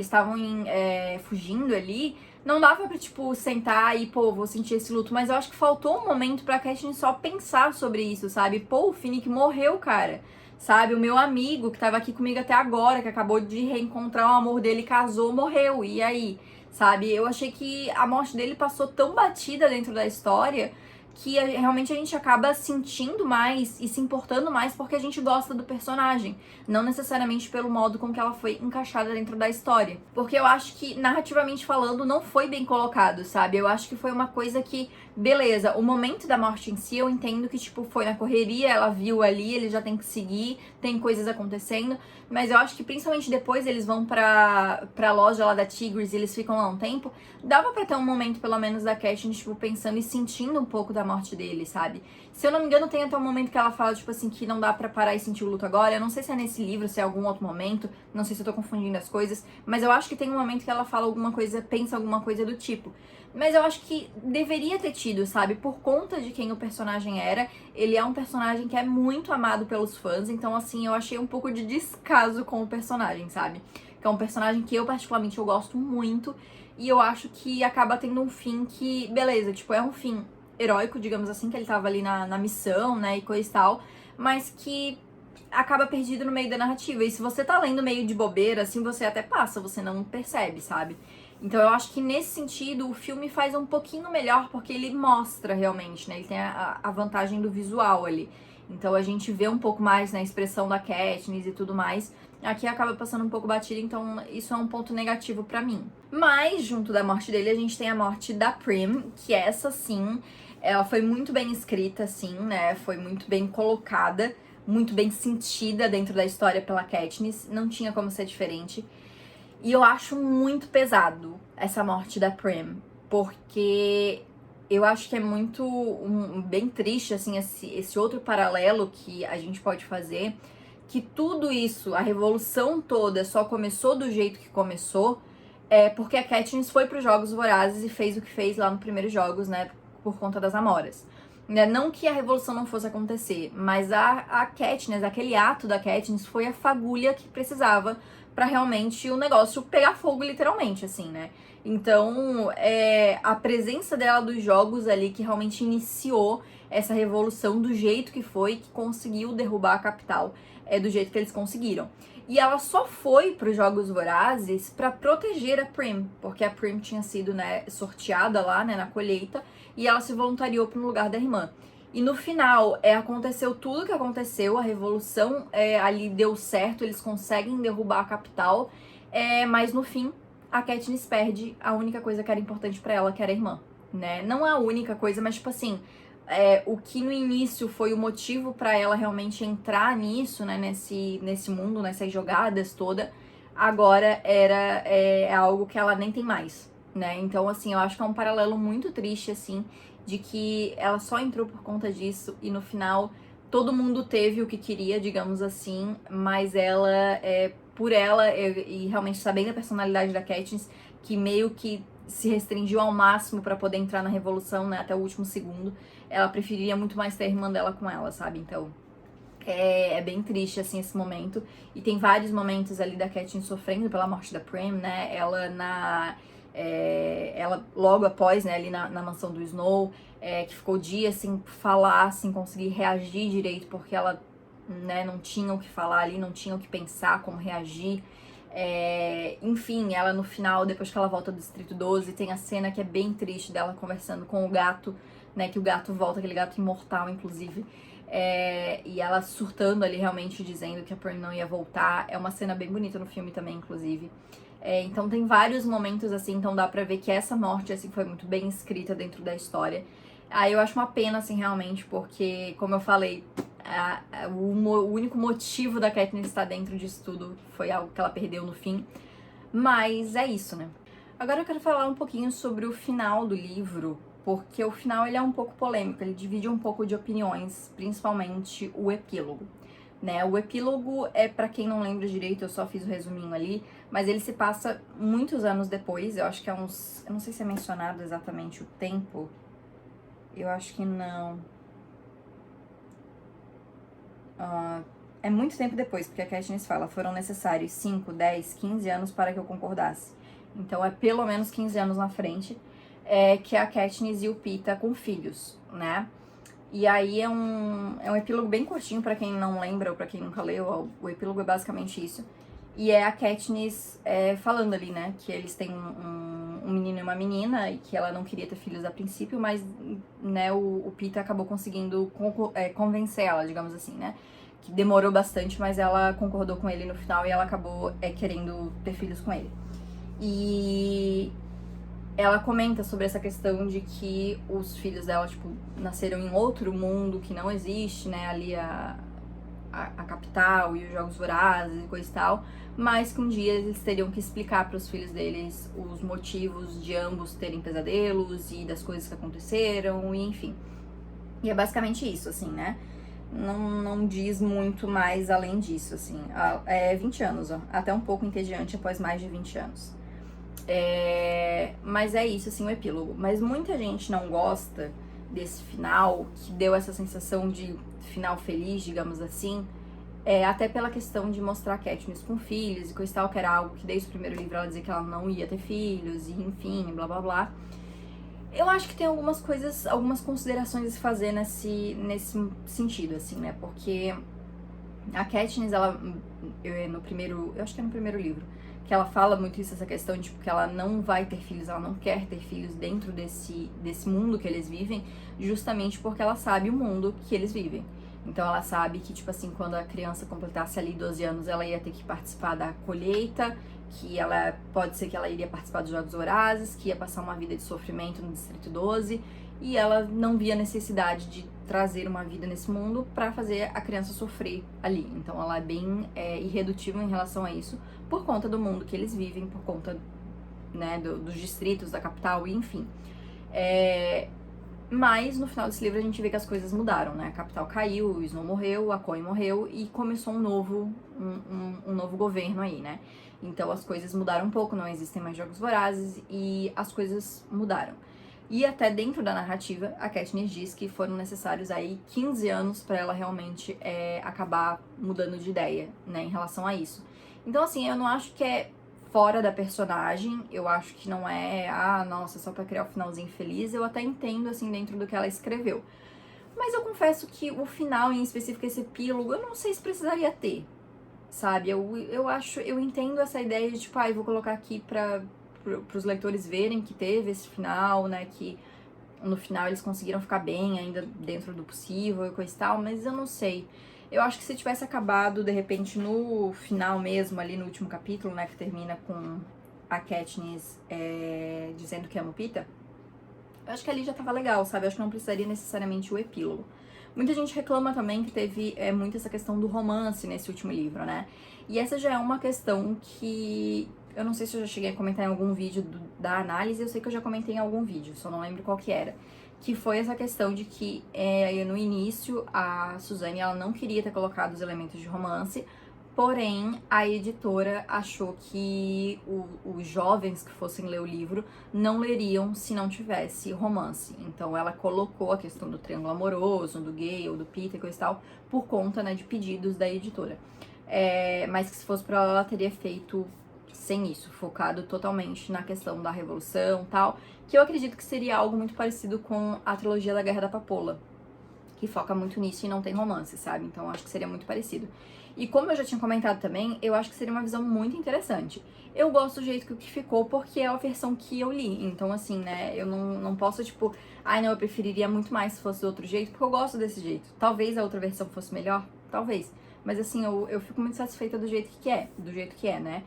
S1: fugindo ali, não dava pra, tipo, sentar e, pô, vou sentir esse luto. Mas eu acho que faltou um momento pra Katniss só pensar sobre isso, sabe? Pô, o Finnick morreu, cara. Sabe? O meu amigo que tava aqui comigo até agora, que acabou de reencontrar o amor dele, casou, morreu. E aí? Sabe? Eu achei que a morte dele passou tão batida dentro da história que realmente a gente acaba sentindo mais e se importando mais porque a gente gosta do personagem, não necessariamente pelo modo com que ela foi encaixada dentro da história. Porque eu acho que, narrativamente falando, não foi bem colocado, sabe? Eu acho que foi uma coisa que, beleza, o momento da morte em si, eu entendo que, tipo, foi na correria, ela viu ali, ele já tem que seguir, tem coisas acontecendo, mas eu acho que principalmente depois eles vão pra loja lá da Tigris e eles ficam lá um tempo, dava pra ter um momento, pelo menos, da Katniss, tipo, pensando e sentindo um pouco da morte dele, sabe? Se eu não me engano, tem até um momento que ela fala, tipo assim, que não dá pra parar e sentir o luto agora. Eu não sei se é nesse livro, se é algum outro momento, não sei se eu tô confundindo as coisas, mas eu acho que tem um momento que ela fala alguma coisa, pensa alguma coisa do tipo. Mas eu acho que deveria ter tido, sabe? Por conta de quem o personagem era. Ele é um personagem que é muito amado pelos fãs, então, assim, eu achei um pouco de descaso com o personagem, sabe? Que é um personagem que eu, particularmente, eu gosto muito. E eu acho que acaba tendo um fim que, beleza, tipo, é um fim heróico, digamos assim, que ele tava ali na missão, né, e coisa e tal, mas que acaba perdido no meio da narrativa. E se você tá lendo meio de bobeira, assim, você até passa, você não percebe, sabe? Então eu acho que nesse sentido o filme faz um pouquinho melhor porque ele mostra realmente, né? Ele tem a vantagem do visual ali. Então a gente vê um pouco mais na expressão da Katniss e tudo mais. Aqui acaba passando um pouco batido, então isso é um ponto negativo pra mim. Mas, junto da morte dele, a gente tem a morte da Prim, que essa sim, ela foi muito bem escrita, assim, né? Foi muito bem colocada, muito bem sentida dentro da história pela Katniss. Não tinha como ser diferente. E eu acho muito pesado essa morte da Prim, porque eu acho que é muito bem triste, assim, esse outro paralelo que a gente pode fazer, que tudo isso, a revolução toda só começou do jeito que começou, porque a Katniss foi para os Jogos Vorazes e fez o que fez lá nos primeiros jogos, né, por conta das Amoras. Né? Não que a revolução não fosse acontecer, mas a Katniss, aquele ato da Katniss foi a fagulha que precisava pra realmente o negócio pegar fogo, literalmente, assim, né? Então, a presença dela dos jogos ali que realmente iniciou essa revolução do jeito que foi, que conseguiu derrubar a capital do jeito que eles conseguiram. E ela só foi para os Jogos Vorazes para proteger a Prim, porque a Prim tinha sido, né, sorteada lá, né, na colheita, e ela se voluntariou para o lugar da irmã. E no final, aconteceu tudo o que aconteceu, a revolução ali deu certo, eles conseguem derrubar a capital, mas no fim, a Katniss perde a única coisa que era importante pra ela, que era a irmã, né? Não a única coisa, mas tipo assim, o que no início foi o motivo pra ela realmente entrar nisso, né, nesse mundo, nessas jogadas toda, agora é algo que ela nem tem mais, né? Então, assim, eu acho que é um paralelo muito triste, assim, de que ela só entrou por conta disso e no final todo mundo teve o que queria, digamos assim, mas ela, por ela e realmente sabendo a personalidade da Katniss, que meio que se restringiu ao máximo pra poder entrar na revolução, né, até o último segundo, ela preferiria muito mais ter a irmã dela com ela, sabe? Então, é bem triste, assim, esse momento. E tem vários momentos ali da Katniss sofrendo pela morte da Prim, né? Ela logo após, né, ali na mansão do Snow, que ficou dias sem falar, sem conseguir reagir direito, porque ela, né, não tinha o que falar ali, não tinha o que pensar, como reagir. Enfim, ela no final, depois que ela volta do Distrito 12, tem a cena que é bem triste dela conversando com o gato, né, que o gato volta, aquele gato imortal, inclusive. E ela surtando ali, realmente dizendo que a Prim não ia voltar. É uma cena bem bonita no filme também, inclusive. Então tem vários momentos assim, então dá pra ver que essa morte assim foi muito bem escrita dentro da história. Aí eu acho uma pena, assim, realmente, porque, como eu falei, o único motivo da Katniss estar dentro disso tudo foi algo que ela perdeu no fim. Mas é isso, né? Agora eu quero falar um pouquinho sobre o final do livro, porque o final ele é um pouco polêmico, ele divide um pouco de opiniões, principalmente o epílogo. Né? O epílogo pra quem não lembra direito, eu só fiz o resuminho ali, mas ele se passa muitos anos depois, eu acho que eu não sei se é mencionado exatamente o tempo, eu acho que não. É muito tempo depois, porque a Katniss fala, foram necessários 5, 10, 15 anos para que eu concordasse. Então é pelo menos 15 anos na frente que a Katniss e o Peeta com filhos, né? E aí é um epílogo bem curtinho pra quem não lembra ou pra quem nunca leu, o epílogo é basicamente isso. E é a Katniss falando ali, né, que eles têm um menino e uma menina, e que ela não queria ter filhos a princípio, mas, né, o Peeta acabou conseguindo convencer ela, digamos assim, né, que demorou bastante, mas ela concordou com ele no final e ela acabou querendo ter filhos com ele. E ela comenta sobre essa questão de que os filhos dela, tipo, nasceram em outro mundo que não existe, né, ali a capital e os Jogos Vorazes e coisa e tal, mas que um dia eles teriam que explicar para os filhos deles os motivos de ambos terem pesadelos e das coisas que aconteceram, e enfim. E é basicamente isso, assim, né? Não diz muito mais além disso, assim. É 20 anos, ó. Até um pouco entediante após mais de 20 anos. Mas é isso, assim, o epílogo. Mas muita gente não gosta desse final, que deu essa sensação de final feliz, digamos assim, até pela questão de mostrar Katniss com filhos e coisa e tal, que era algo que desde o primeiro livro ela dizia que ela não ia ter filhos, e enfim, blá blá blá. Eu acho que tem algumas coisas, algumas considerações a se fazer nesse sentido, assim, né, porque a Katniss, ela, no primeiro, eu acho que é no primeiro livro, que ela fala muito isso, essa questão de tipo, que ela não vai ter filhos, ela não quer ter filhos dentro desse mundo que eles vivem, justamente porque ela sabe o mundo que eles vivem. Então ela sabe que, tipo assim, quando a criança completasse ali 12 anos, ela ia ter que participar da colheita, que ela pode ser que ela iria participar dos Jogos Vorazes, que ia passar uma vida de sofrimento no Distrito 12, e ela não via necessidade de trazer uma vida nesse mundo pra fazer a criança sofrer ali. Então ela é bem irredutível em relação a isso, por conta do mundo que eles vivem, por conta, né, dos distritos, da capital, e enfim. Mas no final desse livro a gente vê que as coisas mudaram, né? A capital caiu, o Snow morreu, a Coin morreu e começou um novo governo aí, né? Então as coisas mudaram um pouco, não existem mais Jogos Vorazes e as coisas mudaram. E até dentro da narrativa, a Katniss diz que foram necessários aí 15 anos para ela realmente acabar mudando de ideia, né, em relação a isso. Então, assim, eu não acho que é fora da personagem, eu acho que não é, nossa, só pra criar o finalzinho feliz, eu até entendo, assim, dentro do que ela escreveu. Mas eu confesso que o final, em específico, esse epílogo, eu não sei se precisaria ter, sabe? Eu entendo essa ideia de, tipo, eu vou colocar aqui pros leitores verem que teve esse final, né, que no final eles conseguiram ficar bem, ainda dentro do possível e coisa e tal, mas eu não sei. Eu acho que se tivesse acabado, de repente, no final mesmo, ali no último capítulo, né, que termina com a Katniss dizendo que ama o Peeta, eu acho que ali já tava legal, sabe? Eu acho que não precisaria necessariamente o epílogo. Muita gente reclama também que teve muito essa questão do romance nesse último livro, né? E essa já é uma questão que eu não sei se eu já cheguei a comentar em algum vídeo da análise, eu sei que eu já comentei em algum vídeo, só não lembro qual que era. Que foi essa questão de que no início a Suzane ela não queria ter colocado os elementos de romance, porém a editora achou que os jovens que fossem ler o livro não leriam se não tivesse romance. Então ela colocou a questão do triângulo amoroso, do Gale, do Peeta e coisa e tal, por conta, né, de pedidos da editora. Mas que se fosse pra ela teria feito sem isso, focado totalmente na questão da revolução e tal, que eu acredito que seria algo muito parecido com a trilogia da Guerra da Papoula, que foca muito nisso e não tem romance, sabe? Então eu acho que seria muito parecido. E como eu já tinha comentado também, eu acho que seria uma visão muito interessante. Eu gosto do jeito que ficou porque é a versão que eu li, então assim, né, eu não posso, tipo, não, eu preferiria muito mais se fosse do outro jeito, porque eu gosto desse jeito. Talvez a outra versão fosse melhor, talvez. Mas assim, eu fico muito satisfeita do jeito que é, né?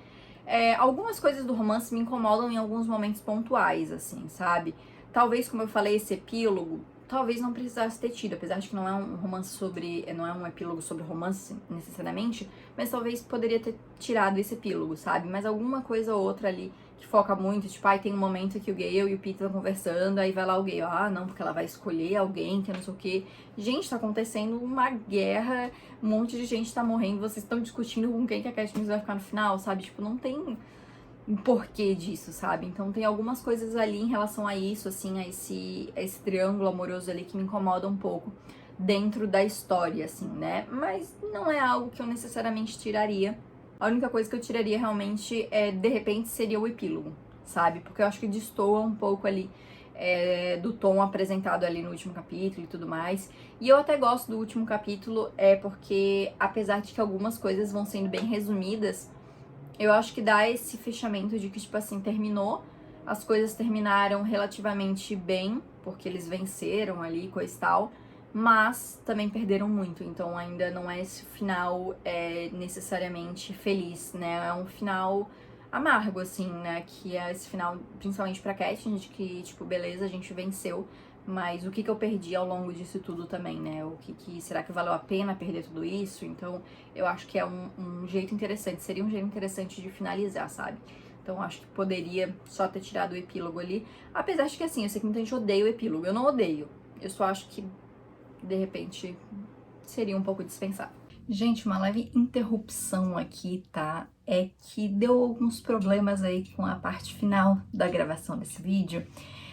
S1: Algumas coisas do romance me incomodam em alguns momentos pontuais, assim, sabe? Talvez, como eu falei, esse epílogo, talvez não precisasse ter tido, apesar de que não é um romance sobre, não é um epílogo sobre romance necessariamente, mas talvez poderia ter tirado esse epílogo, sabe? Mas alguma coisa ou outra ali que foca muito, tipo, tem um momento que o Gale e o Peeta estão conversando, aí vai lá o Gale, não, porque ela vai escolher alguém que não sei o quê. Gente, tá acontecendo uma guerra, um monte de gente tá morrendo, vocês estão discutindo com quem que a Katniss vai ficar no final, sabe? Tipo, não tem um porquê disso, sabe? Então tem algumas coisas ali em relação a isso, assim, a esse triângulo amoroso ali que me incomoda um pouco dentro da história, assim, né? Mas não é algo que eu necessariamente tiraria. A única coisa que eu tiraria realmente de repente, seria o epílogo, sabe? Porque eu acho que destoa um pouco ali do tom apresentado ali no último capítulo e tudo mais. E eu até gosto do último capítulo, porque apesar de que algumas coisas vão sendo bem resumidas, Eu acho que dá esse fechamento de que, tipo assim, terminou, as coisas terminaram relativamente bem, porque eles venceram ali, coisa e tal, mas também perderam muito, então ainda não é esse final necessariamente feliz, né? É um final amargo, assim, né? Que é esse final, principalmente pra Katniss, de que, tipo, beleza, a gente venceu, mas o que que eu perdi ao longo disso tudo também, né? O que será que valeu a pena perder tudo isso? Então, eu acho que é um jeito interessante, seria um jeito interessante de finalizar, sabe? Então, acho que poderia só ter tirado o epílogo ali, apesar de que, assim, eu sei que muita gente odeia o epílogo, eu não odeio, eu só acho que, de repente, seria um pouco dispensável. Gente, uma leve interrupção aqui, tá? É que deu alguns problemas aí com a parte final da gravação desse vídeo.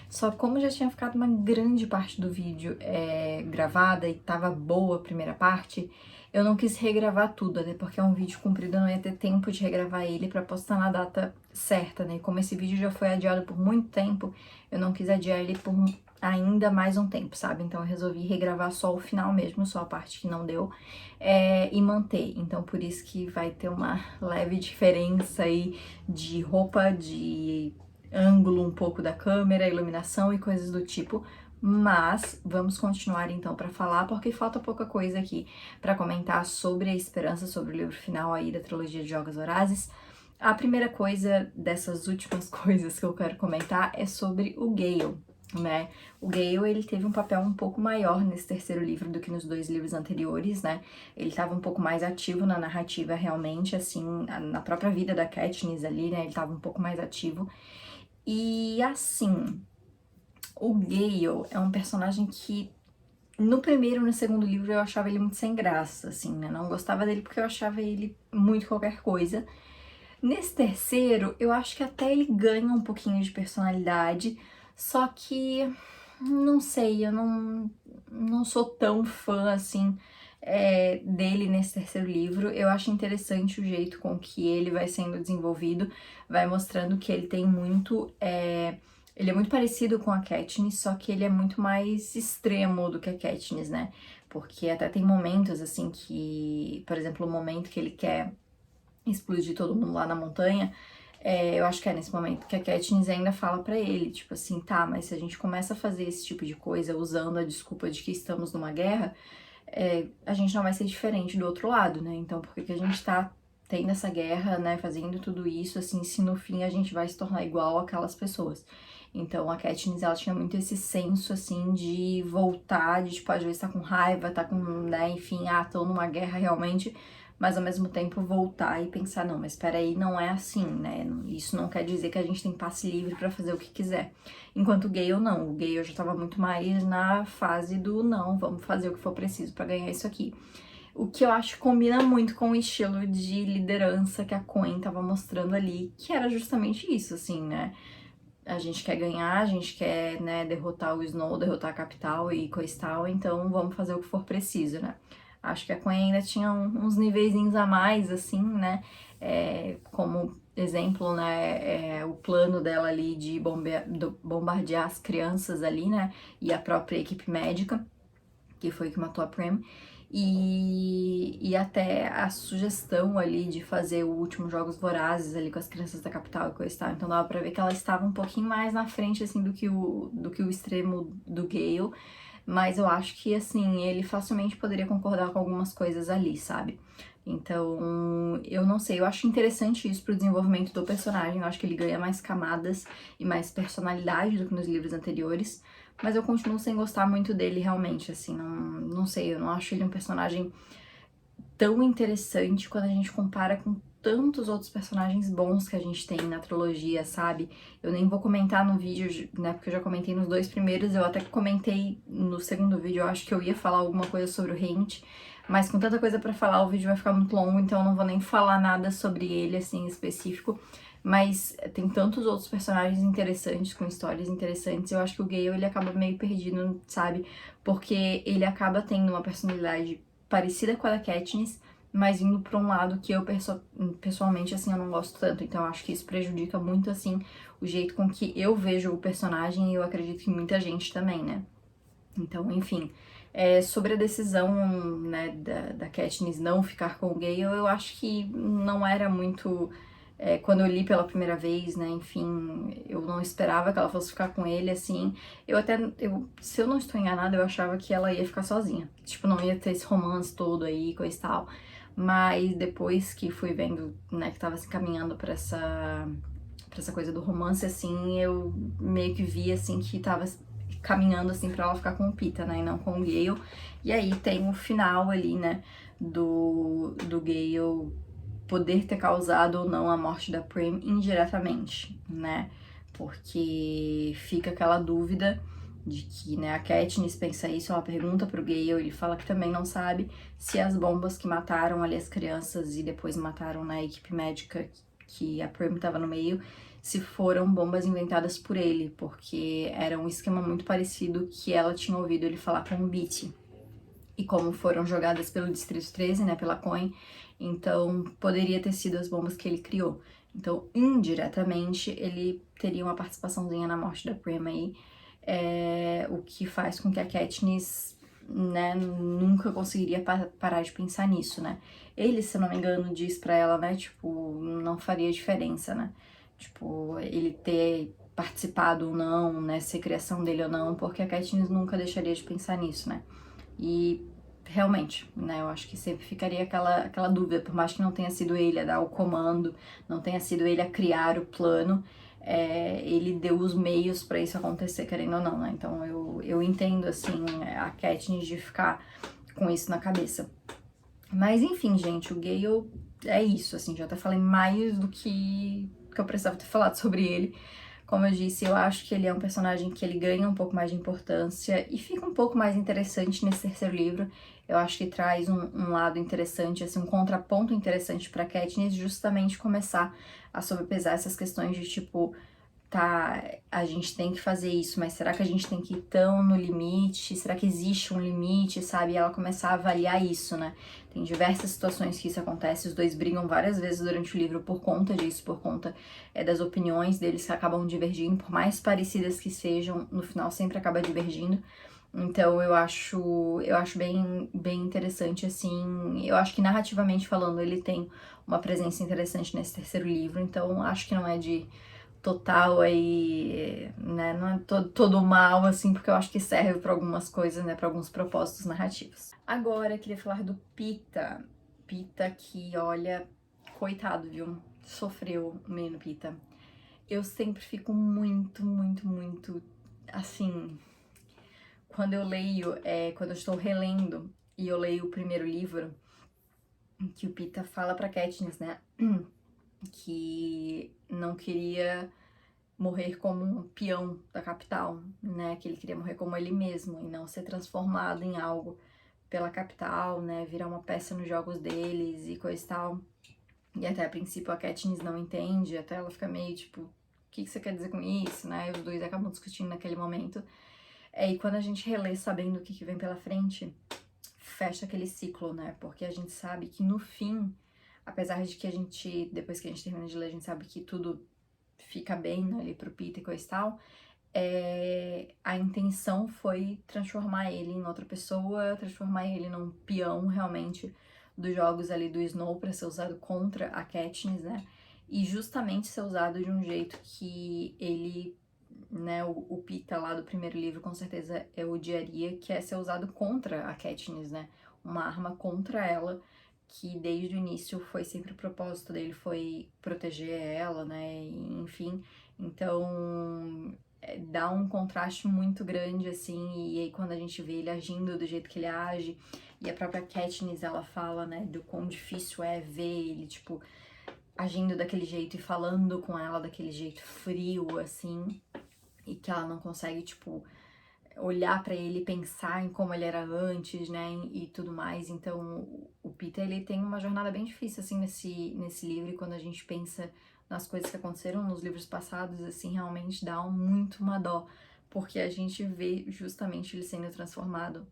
S1: Só como já tinha ficado uma grande parte do vídeo gravada e tava boa a primeira parte, eu não quis regravar tudo, até porque é um vídeo comprido, eu não ia ter tempo de regravar ele pra postar na data certa, né? E como esse vídeo já foi adiado por muito tempo, eu não quis adiar ele por ainda mais um tempo, sabe? Então eu resolvi regravar só o final mesmo, só a parte que não deu, e manter. Então por isso que vai ter uma leve diferença aí de roupa, de ângulo um pouco da câmera, iluminação e coisas do tipo. Mas vamos continuar então para falar, porque falta pouca coisa aqui para comentar sobre a esperança, sobre o livro final aí da trilogia de Jogos Vorazes. A primeira coisa dessas últimas coisas que eu quero comentar é sobre o Gale, né? O Gale, ele teve um papel um pouco maior nesse terceiro livro do que nos dois livros anteriores, né? Ele estava um pouco mais ativo na narrativa, realmente, assim, na própria vida da Katniss ali, né? Ele estava um pouco mais ativo. E, assim, o Gale é um personagem que no primeiro e no segundo livro eu achava ele muito sem graça, assim, né? Não gostava dele porque eu achava ele muito qualquer coisa. Nesse terceiro, eu acho que até ele ganha um pouquinho de personalidade, só que, não sei, eu não sou tão fã, assim, dele nesse terceiro livro. Eu acho interessante o jeito com que ele vai sendo desenvolvido, vai mostrando que ele tem muito... ele é muito parecido com a Katniss, só que ele é muito mais extremo do que a Katniss, né? Porque até tem momentos, assim, que... Por exemplo, o momento que ele quer explodir todo mundo lá na montanha, eu acho que é nesse momento que a Katniss ainda fala pra ele, tipo assim, tá, mas se a gente começa a fazer esse tipo de coisa usando a desculpa de que estamos numa guerra, a gente não vai ser diferente do outro lado, né? Então por que que a gente tá tendo essa guerra, né, fazendo tudo isso, assim, se no fim a gente vai se tornar igual aquelas pessoas? Então a Katniss, ela tinha muito esse senso, assim, de voltar, de, tipo, às vezes tá com raiva, tá com, né, enfim, tô numa guerra realmente, mas ao mesmo tempo voltar e pensar, não, mas peraí, não é assim, né? Isso não quer dizer que a gente tem passe livre pra fazer o que quiser. Enquanto o Gale não, o Gale já tava muito mais na fase do não, vamos fazer o que for preciso pra ganhar isso aqui. O que eu acho que combina muito com o estilo de liderança que a Coen tava mostrando ali, que era justamente isso, assim, né? A gente quer ganhar, a gente quer, né, derrotar o Snow, derrotar a capital e coisa e tal, então vamos fazer o que for preciso, né? Acho que a Queen ainda tinha uns niveizinhos a mais, assim, né? Como exemplo, né, o plano dela ali de bombardear as crianças ali, né? E a própria equipe médica, que foi que matou a Prim. E até a sugestão ali de fazer o último Jogos Vorazes ali com as crianças da capital e coisa e tal. Então dava pra ver que ela estava um pouquinho mais na frente, assim, do que o extremo do Gale. Mas eu acho que, assim, ele facilmente poderia concordar com algumas coisas ali, sabe? Então, eu não sei, eu acho interessante isso pro desenvolvimento do personagem. Eu acho que ele ganha mais camadas e mais personalidade do que nos livros anteriores. Mas eu continuo sem gostar muito dele realmente, assim, não sei, eu não acho ele um personagem tão interessante quando a gente compara com tantos outros personagens bons que a gente tem na trilogia, sabe? Eu nem vou comentar no vídeo, né, porque eu já comentei nos dois primeiros, eu até comentei no segundo vídeo, eu acho que eu ia falar alguma coisa sobre o Haymitch, mas com tanta coisa pra falar, o vídeo vai ficar muito longo, então eu não vou nem falar nada sobre ele, assim, em específico. Mas tem tantos outros personagens interessantes, com histórias interessantes, eu acho que o Gale, ele acaba meio perdido, sabe? Porque ele acaba tendo uma personalidade parecida com a da Katniss, mas indo pra um lado que eu pessoalmente, assim, eu não gosto tanto. Então eu acho que isso prejudica muito, assim, o jeito com que eu vejo o personagem e eu acredito que muita gente também, né? Então, enfim, sobre a decisão, né, da Katniss não ficar com o Gale, eu acho que não era muito quando eu li pela primeira vez, né, enfim, eu não esperava que ela fosse ficar com ele, assim, se eu não estou enganada, eu achava que ela ia ficar sozinha, tipo, não ia ter esse romance todo aí, coisa e tal, mas depois que fui vendo, né, que tava se encaminhando pra essa coisa do romance, assim, eu meio que vi, assim, que tava caminhando, assim, pra ela ficar com o Pita, né, e não com o Gale, e aí tem o final ali, né, do Gale poder ter causado ou não a morte da Prim indiretamente, né? Porque fica aquela dúvida de que, né, a Katniss pensa isso, ela pergunta pro Gale, ele fala que também não sabe se as bombas que mataram ali as crianças e depois mataram na equipe médica que a Prim estava no meio, se foram bombas inventadas por ele, porque era um esquema muito parecido que ela tinha ouvido ele falar com o Beetee. E como foram jogadas pelo Distrito 13, né, pela Coin, então poderia ter sido as bombas que ele criou. Então, indiretamente, ele teria uma participaçãozinha na morte da Prim aí, o que faz com que a Katniss, né, nunca conseguiria parar de pensar nisso, né. Ele, se eu não me engano, diz pra ela, né, tipo, não faria diferença, né, tipo, ele ter participado ou não, né, ser criação dele ou não, porque a Katniss nunca deixaria de pensar nisso, né. E realmente, né, eu acho que sempre ficaria aquela dúvida, por mais que não tenha sido ele a dar o comando, não tenha sido ele a criar o plano, ele deu os meios pra isso acontecer, querendo ou não, né? Então eu entendo, assim, a Katniss de ficar com isso na cabeça. Mas enfim, gente, o Gale é isso, assim, já até falei mais do que eu precisava ter falado sobre ele. Como eu disse, eu acho que ele é um personagem que ele ganha um pouco mais de importância e fica um pouco mais interessante nesse terceiro livro. Eu acho que traz um lado interessante, assim, um contraponto interessante pra Katniss, justamente começar a sobrepesar essas questões de tipo, tá, a gente tem que fazer isso, mas será que a gente tem que ir tão no limite? Será que existe um limite, sabe? E ela começar a avaliar isso, né? Tem diversas situações que isso acontece, os dois brigam várias vezes durante o livro por conta disso, por conta das opiniões deles que acabam divergindo, por mais parecidas que sejam, no final sempre acaba divergindo. Então eu acho bem interessante, assim, eu acho que narrativamente falando ele tem uma presença interessante nesse terceiro livro, então acho que não é de total aí, né, não é todo mal, assim, porque eu acho que serve pra algumas coisas, né, pra alguns propósitos narrativos. Agora, eu queria falar do Pita. Pita que, olha, coitado, viu? Sofreu o menino Pita. Eu sempre fico muito, assim, quando eu leio, quando eu estou relendo e eu leio o primeiro livro, que o Pita fala pra Katniss, né, que não queria morrer como um peão da capital, né? Que ele queria morrer como ele mesmo e não ser transformado em algo pela capital, né? Virar uma peça nos jogos deles e coisa e tal. E até a princípio a Katniss não entende, até ela fica meio tipo, o que você quer dizer com isso, né? E os dois acabam discutindo naquele momento. E quando a gente relê sabendo o que vem pela frente, fecha aquele ciclo, né? Porque a gente sabe que no fim, apesar de que a gente, depois que a gente termina de ler, a gente sabe que tudo fica bem, né, ali pro Peter e coisa e tal, a intenção foi transformar ele em outra pessoa, transformar ele num peão realmente dos jogos ali do Snow pra ser usado contra a Katniss, né? E justamente ser usado de um jeito que ele, né, o Pita lá do primeiro livro com certeza odiaria, que é ser usado contra a Katniss, né? Uma arma contra ela, que desde o início foi sempre o propósito dele, foi proteger ela, né? Enfim, então dá um contraste muito grande, assim, e aí quando a gente vê ele agindo do jeito que ele age, e a própria Katniss, ela fala, né, do quão difícil é ver ele, tipo, agindo daquele jeito e falando com ela daquele jeito frio, assim, e que ela não consegue, tipo, olhar pra ele e pensar em como ele era antes, né, e tudo mais. Então, o Peter, ele tem uma jornada bem difícil, assim, nesse livro, e quando a gente pensa nas coisas que aconteceram nos livros passados, assim, realmente dá muito uma dó, porque a gente vê justamente ele sendo transformado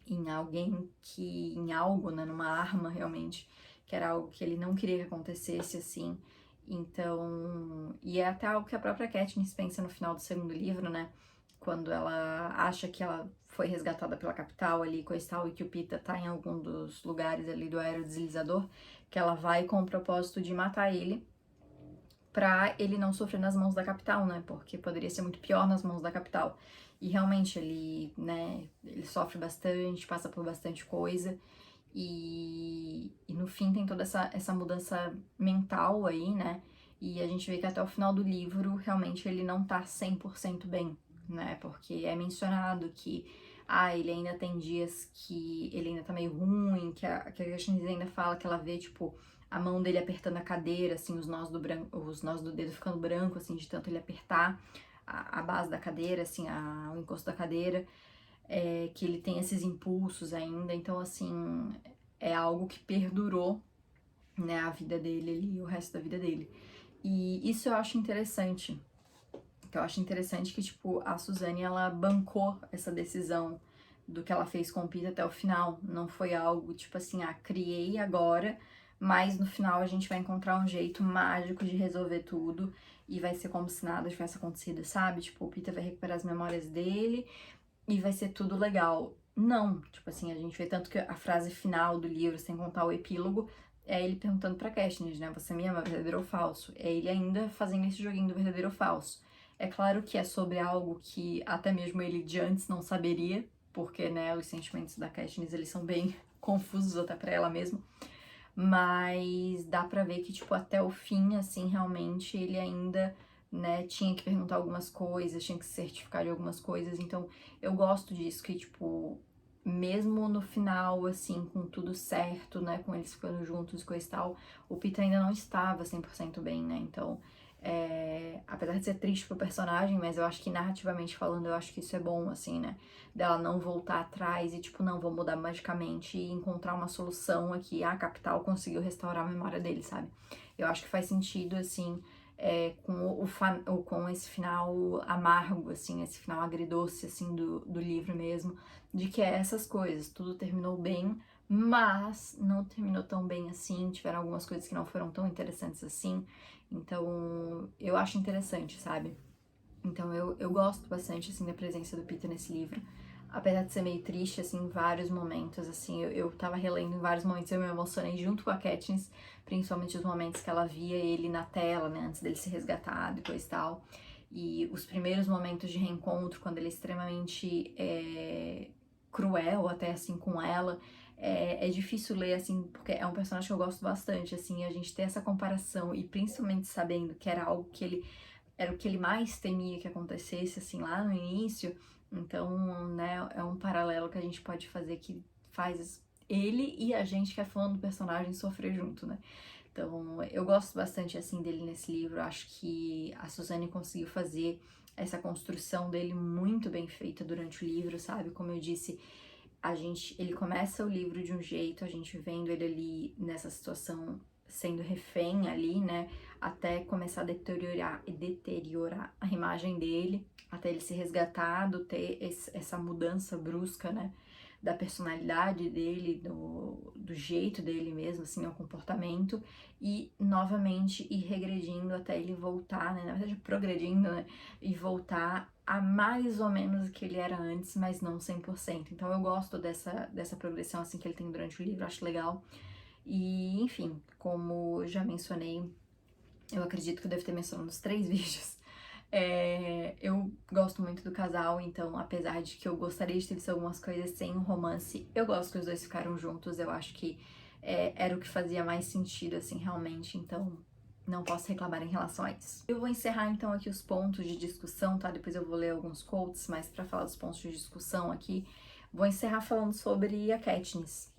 S1: em alguém que, em algo, né, numa arma realmente, que era algo que ele não queria que acontecesse, assim. Então, e é até algo que a própria Katniss pensa no final do segundo livro, né, quando ela acha que ela foi resgatada pela capital ali, coisa e tal, e que o Pita tá em algum dos lugares ali do aerodeslizador, que ela vai com o propósito de matar ele, pra ele não sofrer nas mãos da capital, né? Porque poderia ser muito pior nas mãos da capital. E realmente ele, né, ele sofre bastante, passa por bastante coisa. E no fim tem toda essa mudança mental aí, né? E a gente vê que até o final do livro, realmente, ele não tá 100% bem, né? Porque é mencionado que, ele ainda tem dias que ele ainda tá meio ruim, que a Katniss ainda fala que ela vê, tipo, a mão dele apertando a cadeira, assim, os nós do dedo ficando branco, assim, de tanto ele apertar a base da cadeira, assim, o encosto da cadeira, que ele tem esses impulsos ainda, então, assim, é algo que perdurou, né, a vida dele ali, o resto da vida dele. E isso eu acho interessante, que eu acho interessante que, tipo, a Suzane, ela bancou essa decisão do que ela fez com o Peter até o final. Não foi algo, tipo assim, criei agora, mas no final a gente vai encontrar um jeito mágico de resolver tudo e vai ser como se nada tivesse acontecido, sabe? Tipo, o Peter vai recuperar as memórias dele e vai ser tudo legal. Não, tipo assim, a gente vê tanto que a frase final do livro, sem contar o epílogo, é ele perguntando pra Katniss, né? Você me ama, verdadeiro ou falso? É ele ainda fazendo esse joguinho do verdadeiro ou falso. É claro que é sobre algo que até mesmo ele de antes não saberia, porque, né, os sentimentos da Katniss, eles são bem confusos até pra ela mesma. Mas dá pra ver que, tipo, até o fim, assim, realmente ele ainda, né, tinha que perguntar algumas coisas, tinha que se certificar de algumas coisas. Então, eu gosto disso, que, tipo, mesmo no final, assim, com tudo certo, né, com eles ficando juntos e coisa e tal, o Peter ainda não estava 100% bem, né? Então, apesar de ser triste pro personagem, mas eu acho que narrativamente falando, eu acho que isso é bom, assim, né? Dela não voltar atrás e, tipo, não, vou mudar magicamente e encontrar uma solução aqui. A capital conseguiu restaurar a memória dele, sabe? Eu acho que faz sentido, assim, com esse final amargo, assim, esse final agridoce, assim, do livro mesmo, de que é essas coisas. Tudo terminou bem, mas não terminou tão bem assim. Tiveram algumas coisas que não foram tão interessantes assim. Então, eu acho interessante, sabe? Então eu gosto bastante, assim, da presença do Peter nesse livro. Apesar de ser meio triste, assim, em vários momentos, assim, eu tava relendo em vários momentos, eu me emocionei junto com a Katniss, principalmente os momentos que ela via ele na tela, né, antes dele ser resgatado e coisa e tal. E os primeiros momentos de reencontro, quando ele é extremamente cruel, até assim, com ela, é difícil ler, assim, porque é um personagem que eu gosto bastante, assim, a gente ter essa comparação, e principalmente sabendo que era algo que ele era o que ele mais temia que acontecesse, assim, lá no início. Então, né, é um paralelo que a gente pode fazer que faz ele e a gente que é fã do personagem sofrer junto, né? Então, eu gosto bastante, assim, dele nesse livro. Acho que a Suzane conseguiu fazer essa construção dele muito bem feita durante o livro, sabe? Como eu disse, ele começa o livro de um jeito, a gente vendo ele ali nessa situação sendo refém ali, né, até começar a deteriorar a imagem dele, até ele ser resgatado, ter essa mudança brusca, né, da personalidade dele, do jeito dele mesmo, assim, o comportamento, e novamente ir regredindo até ele voltar, né, na verdade progredindo, né, e voltar a mais ou menos o que ele era antes, mas não 100%. Então eu gosto dessa progressão, assim, que ele tem durante o livro, acho legal. E, enfim, como já mencionei, eu acredito que eu devo ter mencionado nos 3 vídeos, eu gosto muito do casal, então apesar de que eu gostaria de ter visto algumas coisas sem o romance, eu gosto que os dois ficaram juntos, eu acho que era o que fazia mais sentido, assim, realmente, então não posso reclamar em relação a isso. Eu vou encerrar então aqui os pontos de discussão, tá? Depois eu vou ler alguns quotes, mas pra falar dos pontos de discussão aqui, vou encerrar falando sobre a Katniss.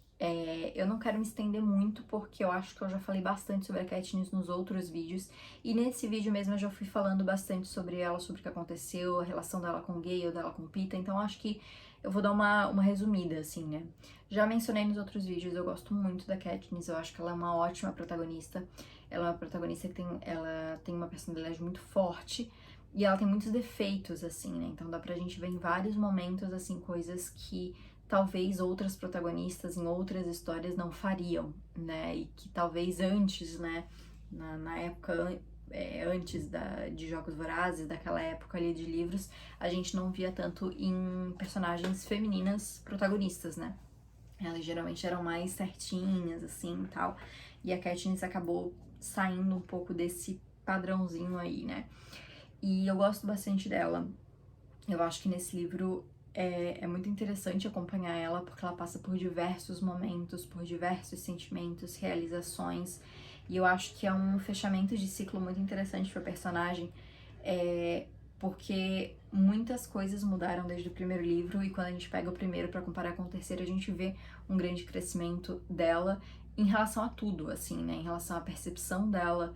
S1: Eu não quero me estender muito, porque eu acho que eu já falei bastante sobre a Katniss nos outros vídeos, e nesse vídeo mesmo eu já fui falando bastante sobre ela, sobre o que aconteceu, a relação dela com o Gale, dela com o Peeta, então acho que eu vou dar uma resumida, assim, né? Já mencionei nos outros vídeos, eu gosto muito da Katniss, eu acho que ela é uma ótima protagonista, ela é uma protagonista que ela tem uma personalidade muito forte, e ela tem muitos defeitos, assim, né? Então dá pra gente ver em vários momentos, assim, coisas que talvez outras protagonistas em outras histórias não fariam, né? E que talvez antes, né, na época antes de Jogos Vorazes, daquela época ali de livros, a gente não via tanto em personagens femininas protagonistas, né? Elas geralmente eram mais certinhas, assim, e tal. E a Katniss acabou saindo um pouco padrãozinho aí, né? E eu gosto bastante dela. Eu acho que nesse livro é muito interessante acompanhar ela, porque ela passa por diversos momentos, por diversos sentimentos, realizações, e eu acho que é um fechamento de ciclo muito interessante para personagem, porque muitas coisas mudaram desde o primeiro livro, e quando a gente pega o primeiro para comparar com o terceiro, a gente vê um grande crescimento dela em relação a tudo, assim, né? Em relação à percepção dela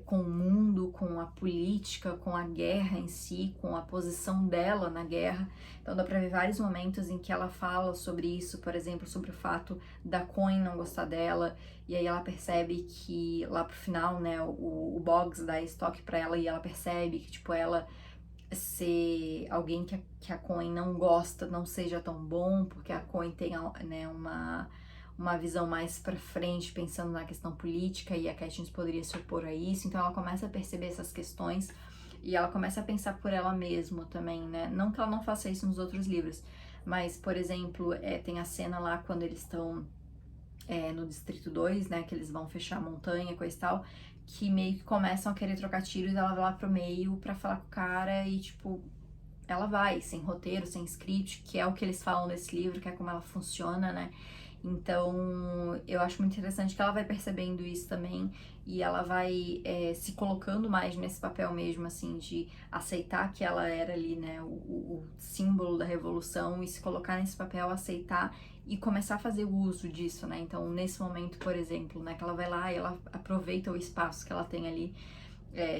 S1: com o mundo, com a política, com a guerra em si, com a posição dela na guerra. Então dá pra ver vários momentos em que ela fala sobre isso, por exemplo, sobre o fato da Coin não gostar dela, e aí ela percebe que lá pro final, né, o Boggs dá estoque pra ela e ela percebe que, tipo, ela ser alguém que a Coin não gosta não seja tão bom, porque a Coin tem, né, uma visão mais pra frente, pensando na questão política, e a Katniss poderia se opor a isso, então ela começa a perceber essas questões e ela começa a pensar por ela mesma também, né? Não que ela não faça isso nos outros livros, mas, por exemplo, tem a cena lá quando eles estão no Distrito 2, né, que eles vão fechar a montanha, coisa e tal, que meio que começam a querer trocar tiros, e ela vai lá pro meio pra falar com o cara e, tipo, ela vai, sem roteiro, sem script, que é o que eles falam nesse livro, que é como ela funciona, né? Então, eu acho muito interessante que ela vai percebendo isso também e ela vai se colocando mais nesse papel mesmo, assim, de aceitar que ela era ali, né, o símbolo da revolução e se colocar nesse papel, aceitar e começar a fazer uso disso, né? Então, nesse momento, por exemplo, né, que ela vai lá e ela aproveita o espaço que ela tem ali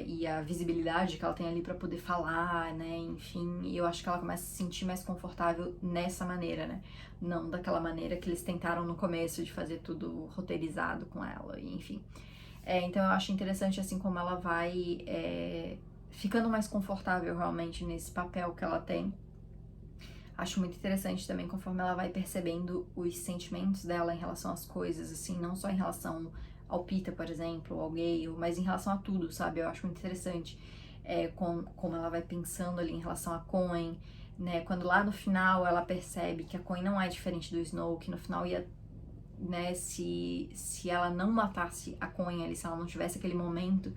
S1: e a visibilidade que ela tem ali pra poder falar, né, enfim, e eu acho que ela começa a se sentir mais confortável nessa maneira, né, não daquela maneira que eles tentaram no começo de fazer tudo roteirizado com ela, enfim. Então eu acho interessante, assim, como ela vai ficando mais confortável realmente nesse papel que ela tem. Acho muito interessante também conforme ela vai percebendo os sentimentos dela em relação às coisas, assim, não só em relação ao Peter, por exemplo, ao Gale, mas em relação a tudo, sabe? Eu acho muito interessante como ela vai pensando ali em relação a Coin, né? Quando lá no final ela percebe que a Coin não é diferente do Snow, que no final ia, né, se ela não matasse a Coin ali, se ela não tivesse aquele momento,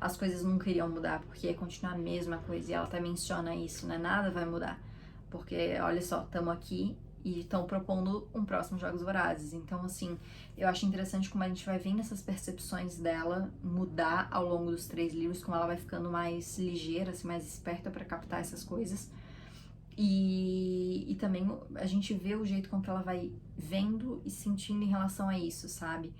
S1: as coisas nunca iriam mudar, porque ia continuar a mesma coisa, e ela até menciona isso, né? Nada vai mudar. Porque, olha só, estamos aqui e estão propondo um próximo Jogos Vorazes. Então, assim, eu acho interessante como a gente vai vendo essas percepções dela mudar ao longo dos 3 livros, como ela vai ficando mais ligeira, assim, mais esperta para captar essas coisas. E também a gente vê o jeito com que ela vai vendo e sentindo em relação a isso, sabe?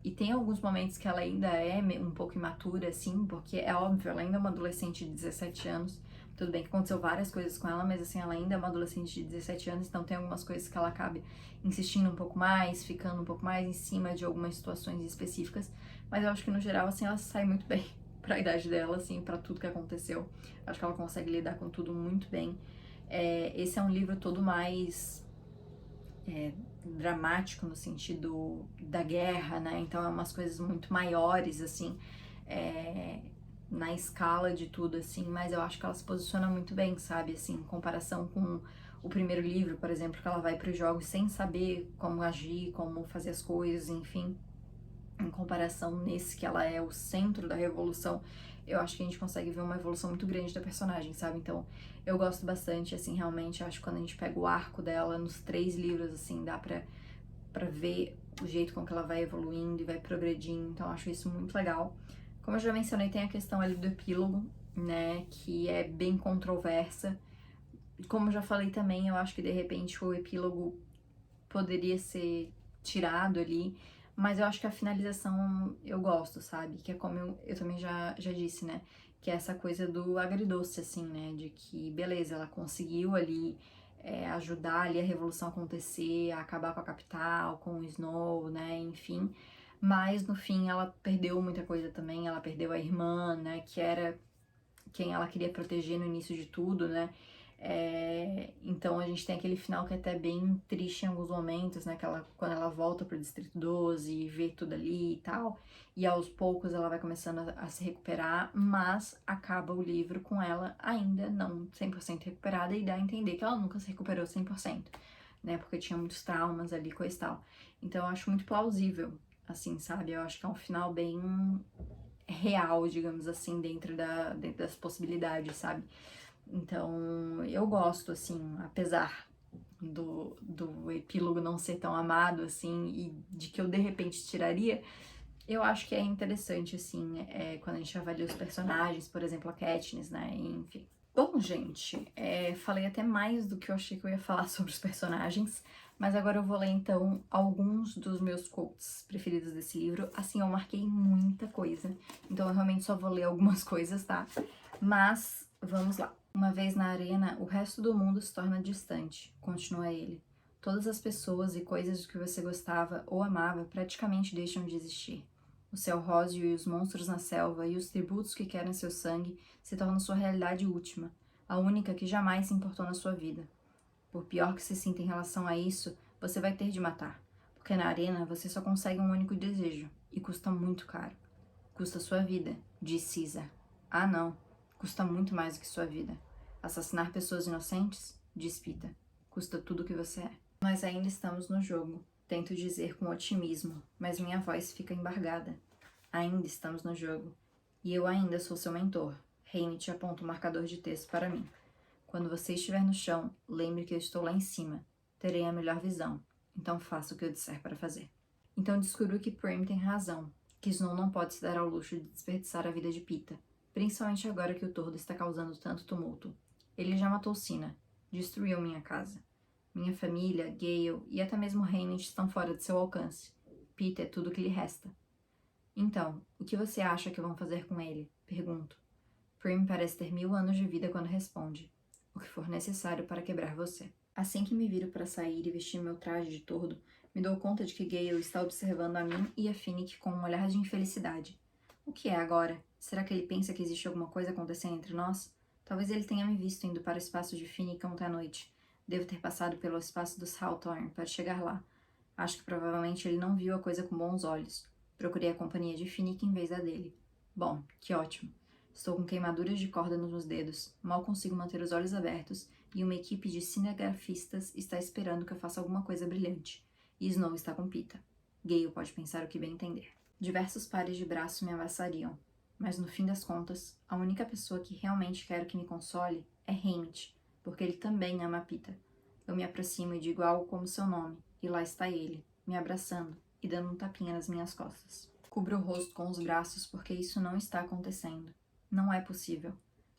S1: E tem alguns momentos que ela ainda é um pouco imatura, assim, porque é óbvio, ela ainda é uma adolescente de 17 anos. Tudo bem que aconteceu várias coisas com ela, mas assim, ela ainda é uma adolescente de 17 anos, então tem algumas coisas que ela acaba insistindo um pouco mais, ficando um pouco mais em cima de algumas situações específicas, mas eu acho que no geral, assim, ela sai muito bem pra idade dela, assim, pra tudo que aconteceu. Acho que ela consegue lidar com tudo muito bem. Esse é um livro todo mais dramático no sentido da guerra, né? Então é umas coisas muito maiores, assim, na escala de tudo, assim, mas eu acho que ela se posiciona muito bem, sabe? Assim, em comparação com o primeiro livro, por exemplo, que ela vai para os jogos sem saber como agir, como fazer as coisas, enfim. Em comparação nesse que ela é o centro da revolução, eu acho que a gente consegue ver uma evolução muito grande da personagem, sabe? Então, eu gosto bastante, assim, realmente, acho que quando a gente pega o arco dela nos 3 livros, assim, dá pra ver o jeito com que ela vai evoluindo e vai progredindo, então acho isso muito legal. Como eu já mencionei, tem a questão ali do epílogo, né, que é bem controversa. Como eu já falei também, eu acho que de repente o epílogo poderia ser tirado ali, mas eu acho que a finalização eu gosto, sabe? Que é como eu também já disse, né? Que é essa coisa do agridoce, assim, né? De que, beleza, ela conseguiu ali ajudar ali a revolução a acontecer, a acabar com a capital, com o Snow, né? Enfim. Mas no fim ela perdeu muita coisa também, ela perdeu a irmã, né? Que era quem ela queria proteger no início de tudo, né? Então a gente tem aquele final que é até bem triste em alguns momentos, né? Quando ela volta pro Distrito 12 e vê tudo ali e tal, e aos poucos ela vai começando a se recuperar, mas acaba o livro com ela ainda não 100% recuperada e dá a entender que ela nunca se recuperou 100%, né? Porque tinha muitos traumas ali, coisa e tal. Então eu acho muito plausível, assim, sabe? Eu acho que é um final bem real, digamos assim, dentro das possibilidades, sabe? Então, eu gosto, assim, apesar do epílogo não ser tão amado, assim, e de que eu, de repente, tiraria, eu acho que é interessante, assim, quando a gente avalia os personagens, por exemplo, a Katniss, né, enfim. Bom, gente, falei até mais do que eu achei que eu ia falar sobre os personagens, mas agora eu vou ler, então, alguns dos meus quotes preferidos desse livro. Assim, eu marquei muita coisa, então eu realmente só vou ler algumas coisas, tá? Mas, vamos lá. Uma vez na arena, o resto do mundo se torna distante, continua ele. Todas as pessoas e coisas de que você gostava ou amava praticamente deixam de existir. O céu róseo e os monstros na selva e os tributos que querem seu sangue se tornam sua realidade última, a única que jamais se importou na sua vida. Por pior que se sinta em relação a isso, você vai ter de matar, porque na arena você só consegue um único desejo, e custa muito caro. Custa sua vida, disse Caesar. Ah, não. Custa muito mais do que sua vida. Assassinar pessoas inocentes? Diz Pita. Custa tudo o que você é. Nós ainda estamos no jogo. Tento dizer com otimismo, mas minha voz fica embargada. Ainda estamos no jogo. E eu ainda sou seu mentor. Haymitch aponta o marcador de texto para mim. Quando você estiver no chão, lembre que eu estou lá em cima. Terei a melhor visão. Então faça o que eu disser para fazer. Então descubro que Prim tem razão, que Snow não pode se dar ao luxo de desperdiçar a vida de Pita, principalmente agora que o tordo está causando tanto tumulto. Ele já matou Cinna, destruiu minha casa. Minha família, Gale e até mesmo Haymitch estão fora de seu alcance. Pita é tudo o que lhe resta. Então, o que você acha que vão fazer com ele? Pergunto. Prim parece ter 1000 anos de vida quando responde. O que for necessário para quebrar você. Assim que me viro para sair e vestir meu traje de tordo, me dou conta de que Gale está observando a mim e a Finnick com um olhar de infelicidade. O que é agora? Será que ele pensa que existe alguma coisa acontecendo entre nós? Talvez ele tenha me visto indo para o espaço de Finnick ontem à noite. Devo ter passado pelo espaço dos Hawthorne para chegar lá. Acho que provavelmente ele não viu a coisa com bons olhos. Procurei a companhia de Finnick em vez da dele. Bom, que ótimo. Estou com queimaduras de corda nos meus dedos, mal consigo manter os olhos abertos e uma equipe de cinegrafistas está esperando que eu faça alguma coisa brilhante. E Snow está com Pita. Gale pode pensar o que bem entender. Diversos pares de braços me abraçariam, mas no fim das contas, a única pessoa que realmente quero que me console é Haymitch, porque ele também ama Pita. Eu me aproximo e digo algo como seu nome, e lá está ele, me abraçando e dando um tapinha nas minhas costas. Cubro o rosto com os braços porque isso não está acontecendo. Não é possível.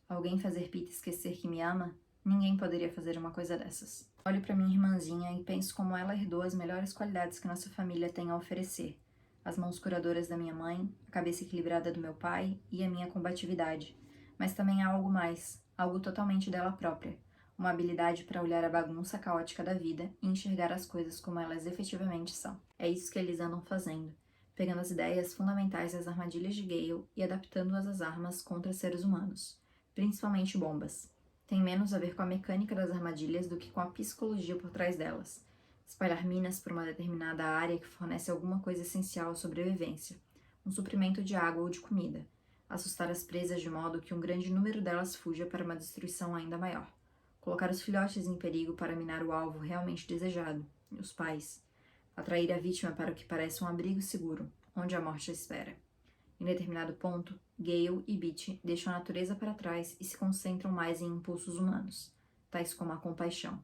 S1: Alguém fazer Pita esquecer que me ama? Ninguém poderia fazer uma coisa dessas. Olho para minha irmãzinha e penso como ela herdou as melhores qualidades que nossa família tem a oferecer. As mãos curadoras da minha mãe, a cabeça equilibrada do meu pai e a minha combatividade. Mas também há algo mais, algo totalmente dela própria. Uma habilidade para olhar a bagunça caótica da vida e enxergar as coisas como elas efetivamente são. É isso que eles andam fazendo, pegando as ideias fundamentais das armadilhas de Gale e adaptando-as às armas contra seres humanos, principalmente bombas. Tem menos a ver com a mecânica das armadilhas do que com a psicologia por trás delas. Espalhar minas por uma determinada área que fornece alguma coisa essencial à sobrevivência, um suprimento de água ou de comida. Assustar as presas de modo que um grande número delas fuja para uma destruição ainda maior. Colocar os filhotes em perigo para minar o alvo realmente desejado, os pais. Atrair a vítima para o que parece um abrigo seguro, onde a morte a espera. Em determinado ponto, Gale e Beach deixam a natureza para trás e se concentram mais em impulsos humanos, tais como a compaixão.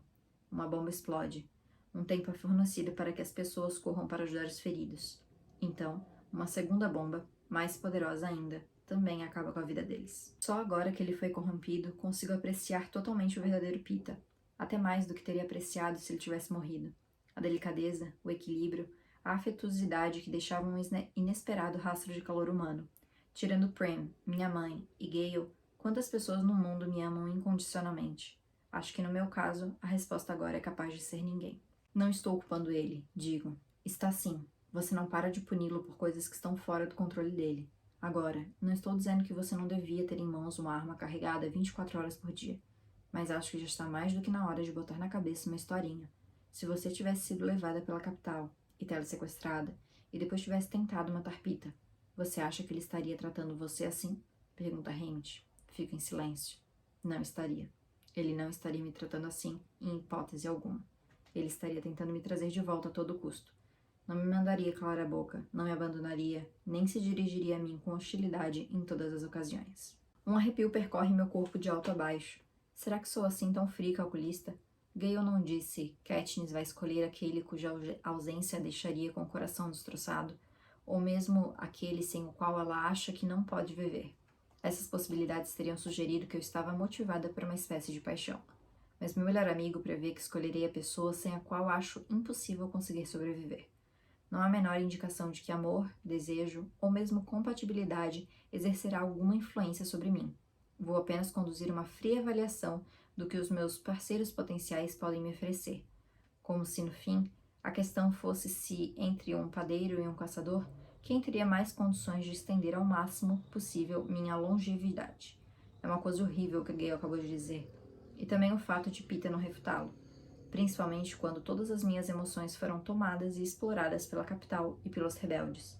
S1: Uma bomba explode. Um tempo é fornecido para que as pessoas corram para ajudar os feridos. Então, uma segunda bomba, mais poderosa ainda, também acaba com a vida deles. Só agora que ele foi corrompido, consigo apreciar totalmente o verdadeiro Pita, até mais do que teria apreciado se ele tivesse morrido. A delicadeza, o equilíbrio, a afetuosidade que deixavam um inesperado rastro de calor humano. Tirando Prim, minha mãe e Gale, quantas pessoas no mundo me amam incondicionalmente? Acho que no meu caso, a resposta agora é capaz de ser ninguém. Não estou culpando ele, digo. Está sim. Você não para de puni-lo por coisas que estão fora do controle dele. Agora, não estou dizendo que você não devia ter em mãos uma arma carregada 24 horas por dia. Mas acho que já está mais do que na hora de botar na cabeça uma historinha. Se você tivesse sido levada pela capital e telesequestrada, e depois tivesse tentado matar Pita, você acha que ele estaria tratando você assim? Pergunta Haymitch. Fico em silêncio. Não estaria. Ele não estaria me tratando assim, em hipótese alguma. Ele estaria tentando me trazer de volta a todo custo. Não me mandaria calar a boca, não me abandonaria, nem se dirigiria a mim com hostilidade em todas as ocasiões. Um arrepio percorre meu corpo de alto a baixo. Será que sou assim tão fria e calculista? Gale não disse: Katniss vai escolher aquele cuja ausência a deixaria com o coração destroçado, ou mesmo aquele sem o qual ela acha que não pode viver. Essas possibilidades teriam sugerido que eu estava motivada por uma espécie de paixão. Mas meu melhor amigo prevê que escolherei a pessoa sem a qual acho impossível conseguir sobreviver. Não há a menor indicação de que amor, desejo ou mesmo compatibilidade exercerá alguma influência sobre mim. Vou apenas conduzir uma fria avaliação do que os meus parceiros potenciais podem me oferecer. Como se, no fim, a questão fosse se, entre um padeiro e um caçador, quem teria mais condições de estender ao máximo possível minha longevidade. É uma coisa horrível que a Gale acabou de dizer. E também o fato de Peeta não refutá-lo. Principalmente quando todas as minhas emoções foram tomadas e exploradas pela capital e pelos rebeldes.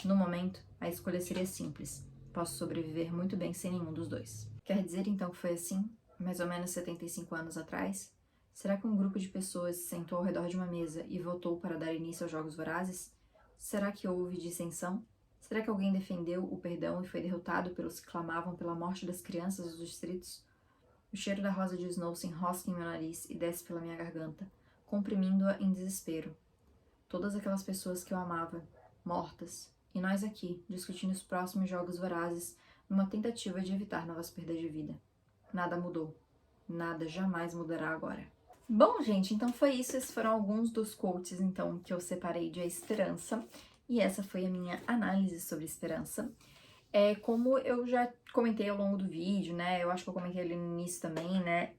S1: No momento, a escolha seria simples. Posso sobreviver muito bem sem nenhum dos dois. Quer dizer então que foi assim, mais ou menos 75 anos atrás? Será que um grupo de pessoas se sentou ao redor de uma mesa e votou para dar início aos Jogos Vorazes? Será que houve dissensão? Será que alguém defendeu o perdão e foi derrotado pelos que clamavam pela morte das crianças dos distritos? O cheiro da rosa de Snow se enrosca em meu nariz e desce pela minha garganta, comprimindo-a em desespero. Todas aquelas pessoas que eu amava, mortas, e nós aqui, discutindo os próximos Jogos Vorazes, numa tentativa de evitar novas perdas de vida. Nada mudou. Nada jamais mudará agora. Bom, gente, então foi isso. Esses foram alguns dos quotes, então, que eu separei de A Esperança. E essa foi a minha análise sobre Esperança. Como eu já comentei ao longo do vídeo, né? Eu acho que eu comentei ali no início também, né?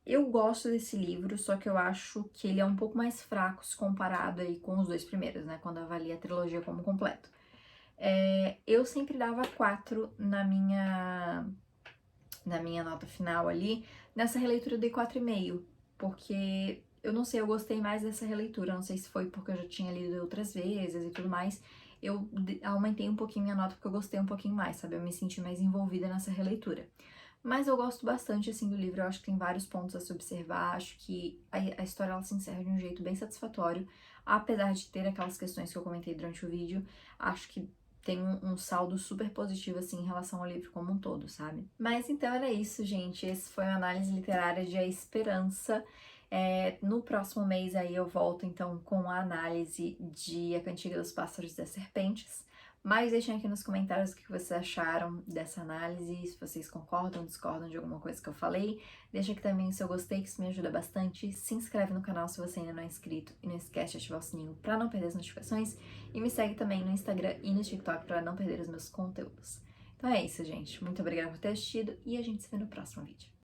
S1: Eu gosto desse livro, só que eu acho que ele é um pouco mais fraco se comparado aí com os dois primeiros, né? Quando eu avalio a trilogia como completo. Eu sempre dava 4 na minha nota final ali. Nessa releitura eu dei 4,5, porque eu não sei, eu gostei mais dessa releitura. Não sei se foi porque eu já tinha lido outras vezes e tudo mais. Eu aumentei um pouquinho minha nota porque eu gostei um pouquinho mais, sabe? Eu me senti mais envolvida nessa releitura. Mas eu gosto bastante, assim, do livro. Eu acho que tem vários pontos a se observar. Acho que a história, ela se encerra de um jeito bem satisfatório. Apesar de ter aquelas questões que eu comentei durante o vídeo, acho que tem um saldo super positivo, assim, em relação ao livro como um todo, sabe? Mas então era isso, gente. Esse foi uma análise literária de A Esperança. No próximo mês aí eu volto, então, com a análise de A Cantiga dos Pássaros e das Serpentes. Mas deixem aqui nos comentários o que vocês acharam dessa análise, se vocês concordam, discordam de alguma coisa que eu falei. Deixa aqui também o seu gostei, que isso me ajuda bastante. Se inscreve no canal se você ainda não é inscrito e não esquece de ativar o sininho para não perder as notificações. E me segue também no Instagram e no TikTok para não perder os meus conteúdos. Então é isso, gente. Muito obrigada por ter assistido e a gente se vê no próximo vídeo.